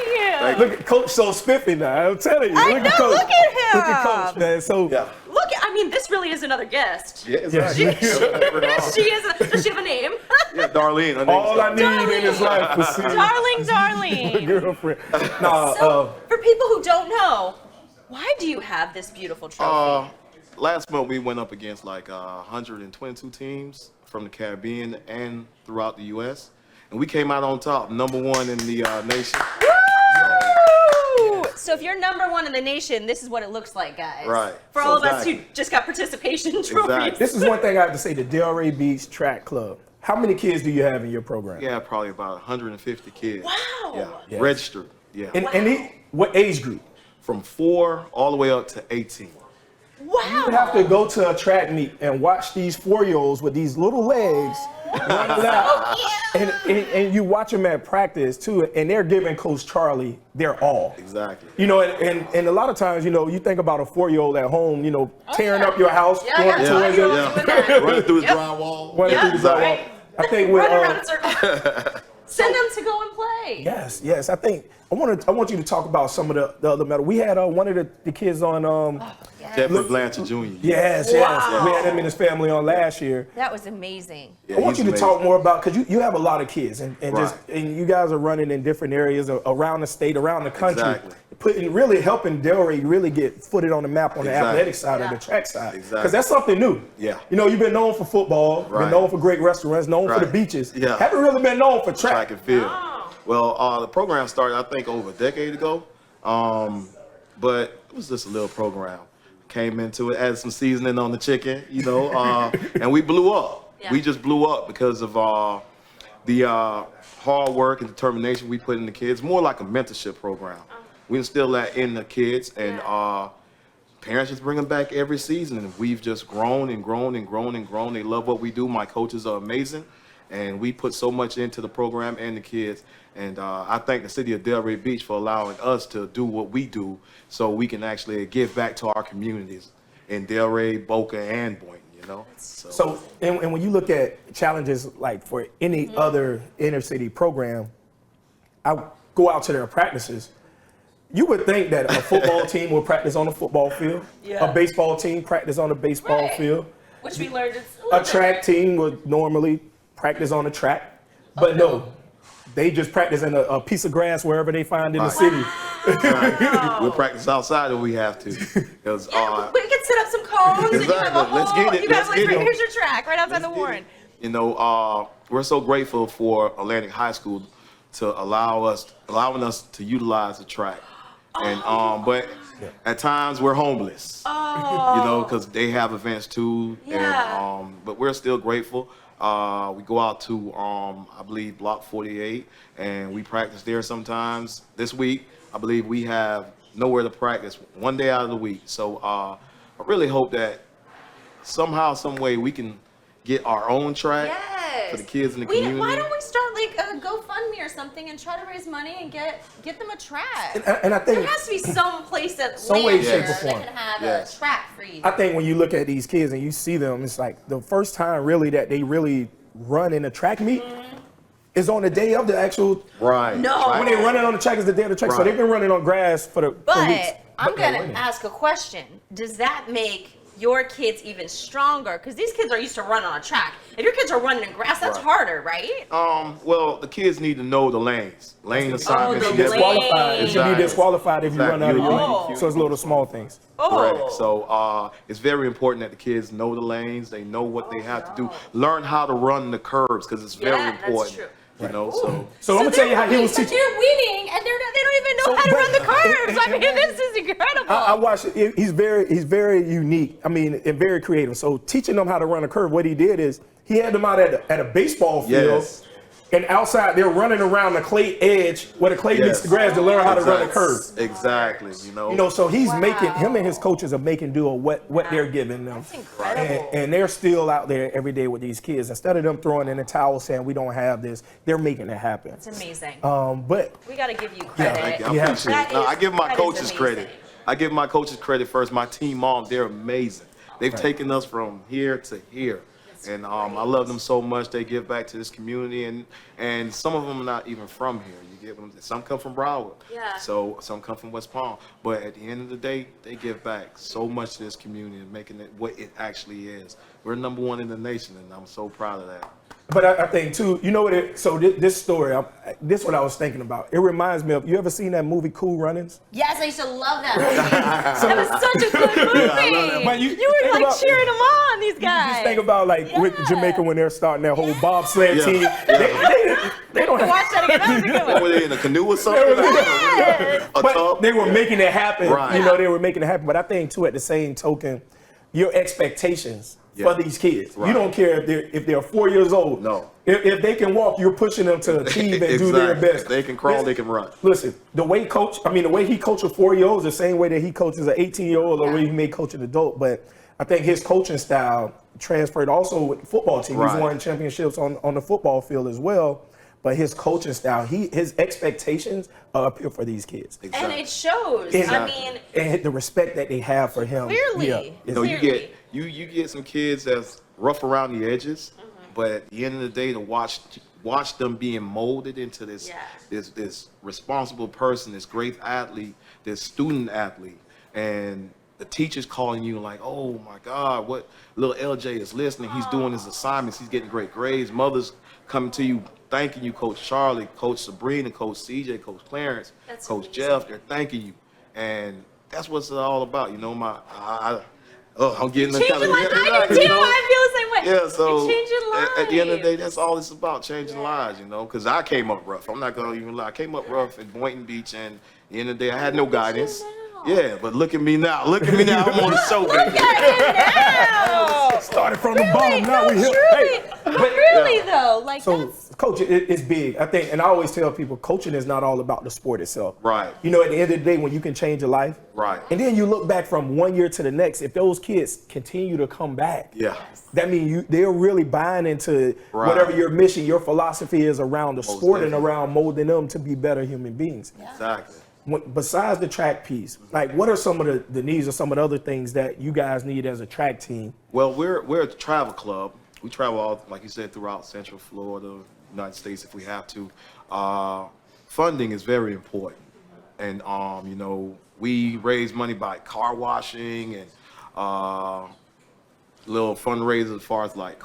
[SPEAKER 2] Look at Coach so spiffy now. I'm telling you.
[SPEAKER 1] I
[SPEAKER 2] look
[SPEAKER 1] know,
[SPEAKER 2] at Coach.
[SPEAKER 1] look at him.
[SPEAKER 2] Look at Coach, man. So
[SPEAKER 4] Yeah.
[SPEAKER 1] I mean, this really is another guest.
[SPEAKER 4] Yeah, exactly.
[SPEAKER 2] Yeah.
[SPEAKER 1] Does she have a name?
[SPEAKER 4] Yeah, Darlene. Her name's
[SPEAKER 2] all I
[SPEAKER 4] Darlene.
[SPEAKER 2] need in this life is see
[SPEAKER 1] Darling.
[SPEAKER 2] girlfriend. Nah,
[SPEAKER 1] So, for people who don't know, why do you have this beautiful trophy?
[SPEAKER 8] Last month we went up against like 122 teams from the Caribbean and throughout the U.S. and we came out on top, #1 in the nation.
[SPEAKER 1] Woo! So if you're #1 in the nation, this is what it looks like, guys.
[SPEAKER 8] Right.
[SPEAKER 1] For
[SPEAKER 8] So
[SPEAKER 1] all of us
[SPEAKER 8] exactly.
[SPEAKER 1] who just got participation trophies.
[SPEAKER 8] Exactly.
[SPEAKER 2] this is one thing I have to say, the Delray Beach Track Club. How many kids do you have in your program?
[SPEAKER 8] Yeah, probably about 150 kids.
[SPEAKER 1] Wow.
[SPEAKER 8] Yeah,
[SPEAKER 2] Yes.
[SPEAKER 8] registered. Yeah,
[SPEAKER 2] And what age group?
[SPEAKER 8] from 4 all the way up to 18.
[SPEAKER 1] Wow.
[SPEAKER 2] You have to go to a track meet and watch these 4-year-olds with these little legs run it out. And you watch them at practice too, and they're giving Coach Charlie their all.
[SPEAKER 8] Exactly.
[SPEAKER 2] And a lot of times, you think about a 4-year-old at home, tearing up your house,
[SPEAKER 1] Yeah, I
[SPEAKER 2] going
[SPEAKER 1] got
[SPEAKER 2] towards
[SPEAKER 1] two-year-olds
[SPEAKER 2] it,
[SPEAKER 1] doing that.
[SPEAKER 8] Running through the
[SPEAKER 1] Yep.
[SPEAKER 8] drywall.
[SPEAKER 2] running
[SPEAKER 1] Yeah,
[SPEAKER 2] through the sidewalk.
[SPEAKER 1] right.
[SPEAKER 2] I think with
[SPEAKER 1] Run around in circles. Send them to go and play.
[SPEAKER 2] yes. I think I want you to talk about some of the other medal. We had one of the kids on.
[SPEAKER 8] Jeffrey Blanchard Jr.
[SPEAKER 2] Yes.
[SPEAKER 1] Wow.
[SPEAKER 2] We had him and his family on last year.
[SPEAKER 1] That was amazing.
[SPEAKER 8] Yeah,
[SPEAKER 2] I want
[SPEAKER 8] he's
[SPEAKER 2] you to
[SPEAKER 8] amazing.
[SPEAKER 2] talk more about, because you have a lot of kids and
[SPEAKER 8] Right.
[SPEAKER 2] you guys are running in different areas around the state, around the country,
[SPEAKER 8] Exactly.
[SPEAKER 2] really helping Delray really get footed on the map on the
[SPEAKER 8] Exactly.
[SPEAKER 2] athletic side
[SPEAKER 1] Yeah.
[SPEAKER 2] or the track side.
[SPEAKER 8] Exactly.
[SPEAKER 2] Because that's something new.
[SPEAKER 8] Yeah.
[SPEAKER 2] You've been known for football, been
[SPEAKER 8] Right.
[SPEAKER 2] known for great restaurants, known for the
[SPEAKER 8] Right.
[SPEAKER 2] beaches.
[SPEAKER 8] Yeah.
[SPEAKER 2] Haven't really been known for track.
[SPEAKER 8] Track and field.
[SPEAKER 1] Oh.
[SPEAKER 8] Well, the program started, I think, over a decade ago. But it was just a little program. Came into it, added some seasoning on the chicken, and we blew up.
[SPEAKER 1] Yeah.
[SPEAKER 8] We just blew up because of the hard work and determination we put in the kids. More like a mentorship program. we instill that in the kids, and parents just bring them back every season, and we've just grown and grown and grown and grown. They love what we do. My coaches are amazing, and we put so much into the program and the kids. And I thank the city of Delray Beach for allowing us to do what we do, so we can actually give back to our communities in Delray, Boca, and Boynton. You know.
[SPEAKER 2] So and when you look at challenges like for any other inner city program, I go out to their practices. You would think that a football team will practice on a football field, a baseball team practice on a baseball field,
[SPEAKER 1] Which we learned it's
[SPEAKER 2] a track team would normally practice on a track, but no, they just practice in a piece of grass wherever they find in the city.
[SPEAKER 8] We'll practice outside if we have to. 'Cause,
[SPEAKER 1] we can set up some cones and you have a
[SPEAKER 8] Exactly. Let's
[SPEAKER 1] whole,
[SPEAKER 8] get it.
[SPEAKER 1] you guys
[SPEAKER 8] Let's get it.
[SPEAKER 1] here's your track right outside the Warren.
[SPEAKER 8] You know, we're so grateful for Atlantic High School to allowing us to utilize the track. And but at times we're homeless. You know, because they have events too.
[SPEAKER 1] Yeah.
[SPEAKER 8] And but we're still grateful. We go out to I believe Block 48, and we practice there sometimes. This week, I believe we have nowhere to practice one day out of the week. So I really hope that somehow, some way, we can get our own track for the kids in the community.
[SPEAKER 1] Why don't we start like a GoFundMe or something and try to raise money and get them a track?
[SPEAKER 2] And I think
[SPEAKER 1] There has to be some place that
[SPEAKER 2] Some way,
[SPEAKER 1] land
[SPEAKER 2] shape, or
[SPEAKER 1] that
[SPEAKER 2] form.
[SPEAKER 1] can have
[SPEAKER 8] Yes.
[SPEAKER 1] a track for you.
[SPEAKER 2] I think when you look at these kids and you see them, it's like the first time really that they really run in a track meet is on the day of the actual.
[SPEAKER 8] Right.
[SPEAKER 1] No.
[SPEAKER 2] When they running on the track is the day of the track, so
[SPEAKER 8] Right.
[SPEAKER 2] they've been running on grass for weeks.
[SPEAKER 1] But I'm
[SPEAKER 2] But they're
[SPEAKER 1] gonna
[SPEAKER 2] winning.
[SPEAKER 1] ask a question. Does that make your kids even stronger? Because these kids are used to running on a track. If your kids are running in grass, that's
[SPEAKER 8] Right.
[SPEAKER 1] harder, right?
[SPEAKER 8] Well, the kids need to know the lanes. Lane assignments.
[SPEAKER 1] the
[SPEAKER 2] You
[SPEAKER 8] Yes.
[SPEAKER 1] lane.
[SPEAKER 2] disqualified. You should be
[SPEAKER 8] Exactly.
[SPEAKER 2] disqualified if you run out of your
[SPEAKER 1] Oh.
[SPEAKER 2] lane. So it's little small things.
[SPEAKER 8] Correct. So it's very important that the kids know the lanes. They know what they have to do. Learn how to run the curves because it's very
[SPEAKER 1] Yeah, that's
[SPEAKER 8] important.
[SPEAKER 1] true.
[SPEAKER 8] You know. So
[SPEAKER 2] So I'm gonna tell you how he was
[SPEAKER 1] But
[SPEAKER 2] teaching.
[SPEAKER 1] they're winning, and they don't even know
[SPEAKER 2] So,
[SPEAKER 1] how to
[SPEAKER 2] but-
[SPEAKER 1] run the curves.
[SPEAKER 2] and-
[SPEAKER 1] I mean, this is incredible.
[SPEAKER 2] I watched it. He's very unique. I mean, and very creative. So teaching them how to run a curve, what he did is he had them out at a baseball field,
[SPEAKER 8] Yes.
[SPEAKER 2] and outside they're running around the clay edge where the clay meets the grass to learn how to run a curve.
[SPEAKER 8] Exactly. You know.
[SPEAKER 2] You know, so he's making him and his coaches are making do of what they're giving them.
[SPEAKER 1] That's incredible.
[SPEAKER 2] And they're still out there every day with these kids. Instead of them throwing in the towel saying we don't have this, they're making it happen.
[SPEAKER 1] It's amazing.
[SPEAKER 2] But
[SPEAKER 1] We got to give you
[SPEAKER 2] Yeah,
[SPEAKER 1] credit.
[SPEAKER 8] Thank you. I
[SPEAKER 2] Yeah.
[SPEAKER 8] appreciate
[SPEAKER 1] That
[SPEAKER 8] it. No,
[SPEAKER 1] is-
[SPEAKER 8] I give my
[SPEAKER 1] that is
[SPEAKER 8] coaches
[SPEAKER 1] amazing.
[SPEAKER 8] credit. I give my coaches credit first. My team moms, they're amazing. They've taken us from here to here. And I love them so much. They give back to this community, and some of them are not even from here. You get them. Some come from Broward.
[SPEAKER 1] Yeah.
[SPEAKER 8] So some come from West Palm. But at the end of the day, they give back so much to this community and making it what it actually is. We're #1 in the nation, and I'm so proud of that.
[SPEAKER 2] But I think too, you know what? This story, this is what I was thinking about. It reminds me of. You ever seen that movie Cool Runnings?
[SPEAKER 1] Yes, I used to love that movie. That was such a good movie.
[SPEAKER 8] I love that
[SPEAKER 2] But
[SPEAKER 1] you
[SPEAKER 2] you
[SPEAKER 1] were
[SPEAKER 2] think
[SPEAKER 1] like
[SPEAKER 2] about-
[SPEAKER 1] cheering them on, these guys.
[SPEAKER 2] Just think about like with
[SPEAKER 1] Yeah.
[SPEAKER 2] Jamaica when they're starting their whole bobsled
[SPEAKER 8] Yeah.
[SPEAKER 2] team. They don't have.
[SPEAKER 1] Watch that again. That was a good one.
[SPEAKER 8] Were they in a canoe or something?
[SPEAKER 1] Yes.
[SPEAKER 8] A
[SPEAKER 2] But
[SPEAKER 8] tub?
[SPEAKER 2] they were making it happen.
[SPEAKER 8] Right.
[SPEAKER 2] You know, they were making it happen. But I think too, at the same token, your expectations for these kids. You
[SPEAKER 8] Right.
[SPEAKER 2] don't care if they're 4 years old.
[SPEAKER 8] No.
[SPEAKER 2] If they can walk, you're pushing them to achieve and do their
[SPEAKER 8] Exactly.
[SPEAKER 2] best.
[SPEAKER 8] If they can crawl, they can run.
[SPEAKER 2] Listen, the way he coaches a 4-year-old is the same way that he coaches an 18-year-old or the way he may coach an adult. But I think his coaching style transferred also with the football team. He's
[SPEAKER 8] Right.
[SPEAKER 2] won championships on the football field as well. But his coaching style, his expectations are up here for these kids.
[SPEAKER 1] And it shows.
[SPEAKER 2] Exactly.
[SPEAKER 1] I mean,
[SPEAKER 2] And the respect that they have for him.
[SPEAKER 1] Clearly.
[SPEAKER 2] Yeah,
[SPEAKER 8] You know, you
[SPEAKER 1] Clearly.
[SPEAKER 8] get you get some kids that's rough around the edges, but at the end of the day, to watch them being molded into this
[SPEAKER 1] Yeah.
[SPEAKER 8] this responsible person, this great athlete, this student athlete, and the teacher's calling you like, oh my God, what little LJ is listening. He's doing his assignments. He's getting great grades. Mothers coming to you, thanking you, Coach Charlie, Coach Sabrina, Coach CJ, Coach Clarence,
[SPEAKER 1] That's
[SPEAKER 8] Coach
[SPEAKER 1] amazing.
[SPEAKER 8] Jeff. They're thanking you, and that's what it's all about. You know, I'm getting
[SPEAKER 1] changing
[SPEAKER 8] kind of
[SPEAKER 1] lives. I do too. I feel the same way.
[SPEAKER 8] yeah, so
[SPEAKER 1] It's changing lives.
[SPEAKER 8] at the end of the day, that's all it's about, changing lives, you know, because I came up rough. I'm not going to even lie. I came up rough in Boynton Beach, and at the end of the day, I had no guidance. Yeah, but look at me now. Look at me now. I'm on the show, baby.
[SPEAKER 1] Now.
[SPEAKER 2] Started from the bottom, now we here.
[SPEAKER 1] Truly.
[SPEAKER 2] Hey,
[SPEAKER 1] Really though, like
[SPEAKER 2] So,
[SPEAKER 1] that's
[SPEAKER 2] coach, it's big. I think, and I always tell people, coaching is not all about the sport itself.
[SPEAKER 8] Right.
[SPEAKER 2] You know, at the end of the day, when you can change a life.
[SPEAKER 8] Right.
[SPEAKER 2] And then you look back from one year to the next, if those kids continue to come back,
[SPEAKER 8] Yeah.
[SPEAKER 2] that means they're really buying into
[SPEAKER 8] Right.
[SPEAKER 2] whatever your mission, your philosophy is around the sport and
[SPEAKER 8] definitely.
[SPEAKER 2] around molding them to be better human beings.
[SPEAKER 8] Exactly.
[SPEAKER 2] Besides the track piece, like what are some of the needs or some of the other things that you guys need as a track team?
[SPEAKER 8] Well, we're a travel club. We travel all, like you said, throughout Central Florida, United States, if we have to. Funding is very important, and you know, we raise money by car washing and little fundraisers as far as like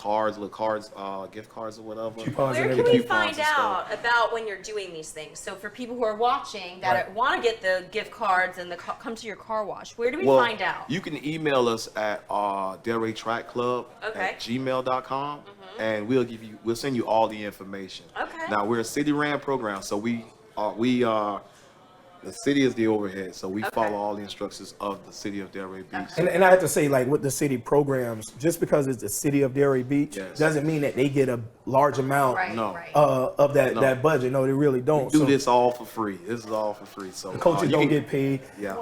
[SPEAKER 8] gift cards or whatever.
[SPEAKER 2] Coupons
[SPEAKER 1] where
[SPEAKER 2] and
[SPEAKER 1] can we
[SPEAKER 2] everything.
[SPEAKER 1] find
[SPEAKER 8] Coupons and stuff.
[SPEAKER 1] out about when you're doing these things? So for people who are watching that want to get the gift cards and come to your car wash, where do we
[SPEAKER 8] Well,
[SPEAKER 1] find out?
[SPEAKER 8] you can email us at Delray Track Club
[SPEAKER 1] Okay.
[SPEAKER 8] at gmail.com, and we'll send you all the information.
[SPEAKER 1] Okay.
[SPEAKER 8] Now we're a city ran program, so the city is the overhead, so we follow all the instructions of the city of Delray Beach.
[SPEAKER 2] And I have to say, like with the city programs, just because it's the city of Delray Beach
[SPEAKER 8] Yes.
[SPEAKER 2] doesn't mean that they get a large amount
[SPEAKER 1] Right,
[SPEAKER 8] No.
[SPEAKER 1] right.
[SPEAKER 2] of that
[SPEAKER 8] No.
[SPEAKER 2] that budget. No, they really don't.
[SPEAKER 8] Do
[SPEAKER 2] So
[SPEAKER 8] this all for free. This is all for free. So
[SPEAKER 2] coaches
[SPEAKER 8] you
[SPEAKER 2] don't
[SPEAKER 8] can-
[SPEAKER 2] get paid.
[SPEAKER 8] Yeah.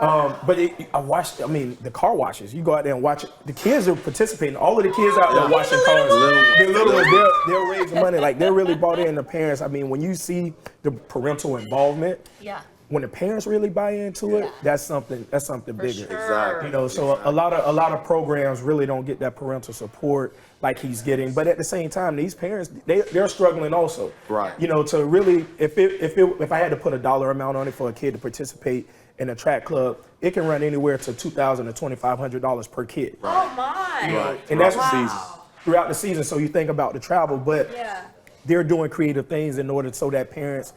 [SPEAKER 2] But I watched. I mean, the car washes. You go out there and watch it. The kids are participating. All of the kids out there
[SPEAKER 8] Yeah.
[SPEAKER 2] washing
[SPEAKER 1] Even the
[SPEAKER 2] cars.
[SPEAKER 1] little ones.
[SPEAKER 2] The little ones, they'll raise the money. Like they're really bought in. The parents. I mean, when you see the parental involvement.
[SPEAKER 1] Yeah.
[SPEAKER 2] When the parents really buy into it, that's something bigger.
[SPEAKER 1] sure.
[SPEAKER 8] Exactly.
[SPEAKER 2] You know, so a lot of programs really don't get that parental support like he's getting. But at the same time, these parents they're struggling also.
[SPEAKER 8] Right.
[SPEAKER 2] You know, to really if I had to put a dollar amount on it for a kid to participate in a track club, it can run anywhere to $2,000 to $2,500 per kid.
[SPEAKER 1] Oh my.
[SPEAKER 8] Right.
[SPEAKER 2] And that's
[SPEAKER 8] Throughout the
[SPEAKER 1] Wow.
[SPEAKER 8] season.
[SPEAKER 2] throughout the season. So you think about the travel, but
[SPEAKER 1] Yeah.
[SPEAKER 2] they're doing creative things in order so that parents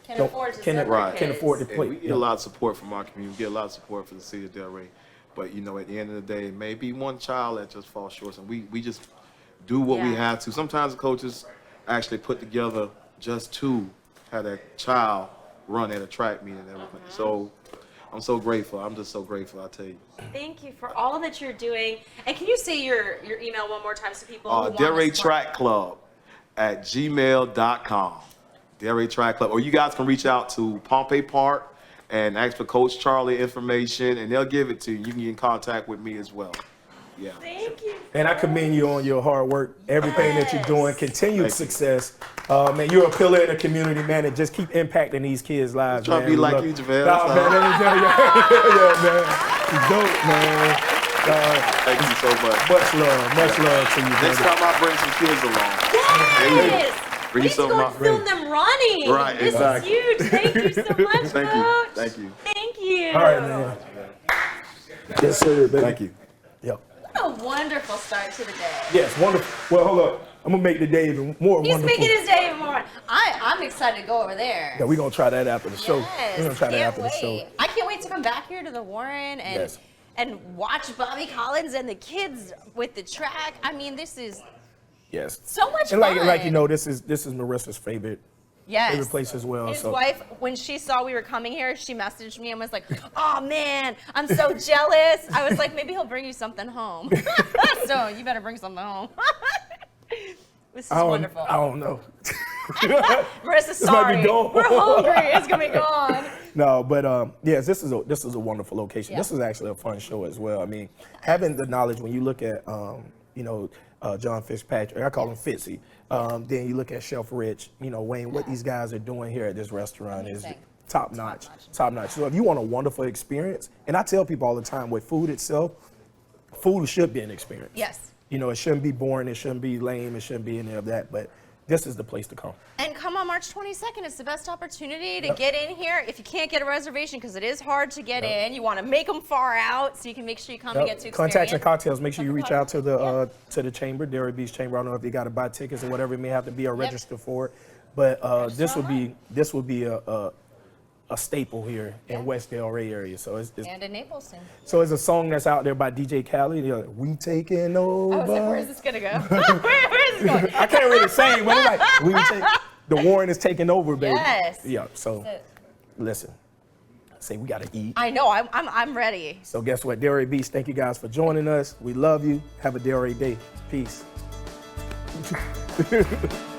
[SPEAKER 1] Can afford to send their
[SPEAKER 8] Right.
[SPEAKER 2] can
[SPEAKER 1] kids.
[SPEAKER 2] afford to
[SPEAKER 8] And
[SPEAKER 2] play.
[SPEAKER 8] we get a lot of support from our community. We get a lot of support from the city of Delray. But you know, at the end of the day, it may be one child that just falls short, and we just do what we
[SPEAKER 1] Yeah.
[SPEAKER 8] have to. Sometimes the coaches actually put together just to have that child run at a track meet and everything. So I'm so grateful. I'm just so grateful, I tell you.
[SPEAKER 1] Thank you for all that you're doing. And can you say your email one more time so people who want
[SPEAKER 8] Delray
[SPEAKER 1] to support?
[SPEAKER 8] Track Club at gmail.com. Delray Track Club. Or you guys can reach out to Pompey Park and ask for Coach Charlie information, and they'll give it to you. You can get in contact with me as well. Yeah.
[SPEAKER 1] Thank you.
[SPEAKER 2] And I commend you on your hard work, everything that you're doing, continued
[SPEAKER 8] Thank you.
[SPEAKER 2] success. Man, you're a pillar in the community, man, and just keep impacting these kids' lives.
[SPEAKER 8] Trying to
[SPEAKER 2] man.
[SPEAKER 8] be
[SPEAKER 2] We
[SPEAKER 8] like
[SPEAKER 2] love-
[SPEAKER 8] you, JaVale.
[SPEAKER 2] Nah, man, yeah, man. You're dope, man.
[SPEAKER 8] Thank you so much.
[SPEAKER 2] Much love to you,
[SPEAKER 8] Next
[SPEAKER 2] brother.
[SPEAKER 8] time I bring some kids along.
[SPEAKER 1] Yes.
[SPEAKER 8] Bring
[SPEAKER 1] We need to
[SPEAKER 8] some
[SPEAKER 1] go
[SPEAKER 8] of
[SPEAKER 1] and
[SPEAKER 8] my-
[SPEAKER 1] film them running.
[SPEAKER 8] Right,
[SPEAKER 1] This
[SPEAKER 8] exactly.
[SPEAKER 1] is huge. Thank you so much,
[SPEAKER 8] Thank you.
[SPEAKER 1] Coach.
[SPEAKER 8] Thank you.
[SPEAKER 1] Thank you.
[SPEAKER 2] All right, man. Yes, sir, baby.
[SPEAKER 8] Thank you.
[SPEAKER 2] Yeah.
[SPEAKER 1] What a wonderful start to the day.
[SPEAKER 2] Yes, wonderful. Well, hold up. I'm gonna make the day even more
[SPEAKER 1] He's
[SPEAKER 2] wonderful.
[SPEAKER 1] making his day even more. I'm excited to go over there.
[SPEAKER 2] Yeah, we're gonna try that after the show.
[SPEAKER 1] Yes,
[SPEAKER 2] We're gonna try that
[SPEAKER 1] can't
[SPEAKER 2] after the show.
[SPEAKER 1] wait. I can't wait to come back here to the Warren and
[SPEAKER 2] Yes.
[SPEAKER 1] and watch Bobby Collins and the kids with the track. I mean, this is
[SPEAKER 2] Yes.
[SPEAKER 1] so much
[SPEAKER 2] And
[SPEAKER 1] fun.
[SPEAKER 2] like you know, this is Marissa's favorite
[SPEAKER 1] yes.
[SPEAKER 2] place as well.
[SPEAKER 1] His
[SPEAKER 2] So
[SPEAKER 1] wife, when she saw we were coming here, she messaged me and was like, "Oh man, I'm so jealous." I was like, "Maybe he'll bring you something home." So you better bring something home. This is wonderful.
[SPEAKER 2] I don't know.
[SPEAKER 1] Marissa,
[SPEAKER 2] might be
[SPEAKER 1] sorry,
[SPEAKER 2] gone.
[SPEAKER 1] we're hungry. It's gonna be gone.
[SPEAKER 2] No, but yes, this is a wonderful location.
[SPEAKER 1] Yeah.
[SPEAKER 2] This is actually a fun show as well. I mean, having the knowledge when you look at John Fitzpatrick, I call him Fitzy. Then you look at Chef Rich, Wayne, what these guys are doing here at this restaurant is
[SPEAKER 1] Amazing.
[SPEAKER 2] top notch. So if you want a wonderful experience, and I tell people all the time with food itself, food should be an experience.
[SPEAKER 1] Yes.
[SPEAKER 2] It shouldn't be boring, it shouldn't be lame, it shouldn't be any of that, but this is the place to come.
[SPEAKER 1] And come on March 22nd. It's the best opportunity to get in here. If you can't get a reservation, because it is hard to get in, you want to make them far out so you can make sure you come and get to experience.
[SPEAKER 2] Contacts and cocktails. Make sure you reach out to
[SPEAKER 1] Yeah.
[SPEAKER 2] the chamber, Delray Beach Chamber. I don't know if you got to buy tickets or whatever it may have to be or register for it, but this would be a staple here in West Delray area. So it's
[SPEAKER 1] And in Napleton.
[SPEAKER 2] so it's a song that's out there by DJ Khaled. We taking over.
[SPEAKER 1] I was like, where's this going to go? Where is this going?
[SPEAKER 2] I can't really sing, but it's like the Warren is taking over, baby.
[SPEAKER 1] Yes.
[SPEAKER 2] Yeah. So
[SPEAKER 1] That's it.
[SPEAKER 2] listen, say we gotta eat.
[SPEAKER 1] I know. I'm ready.
[SPEAKER 2] So guess what, Delray Beach, thank you guys for joining us. We love you. Have a Delray day. Peace. it.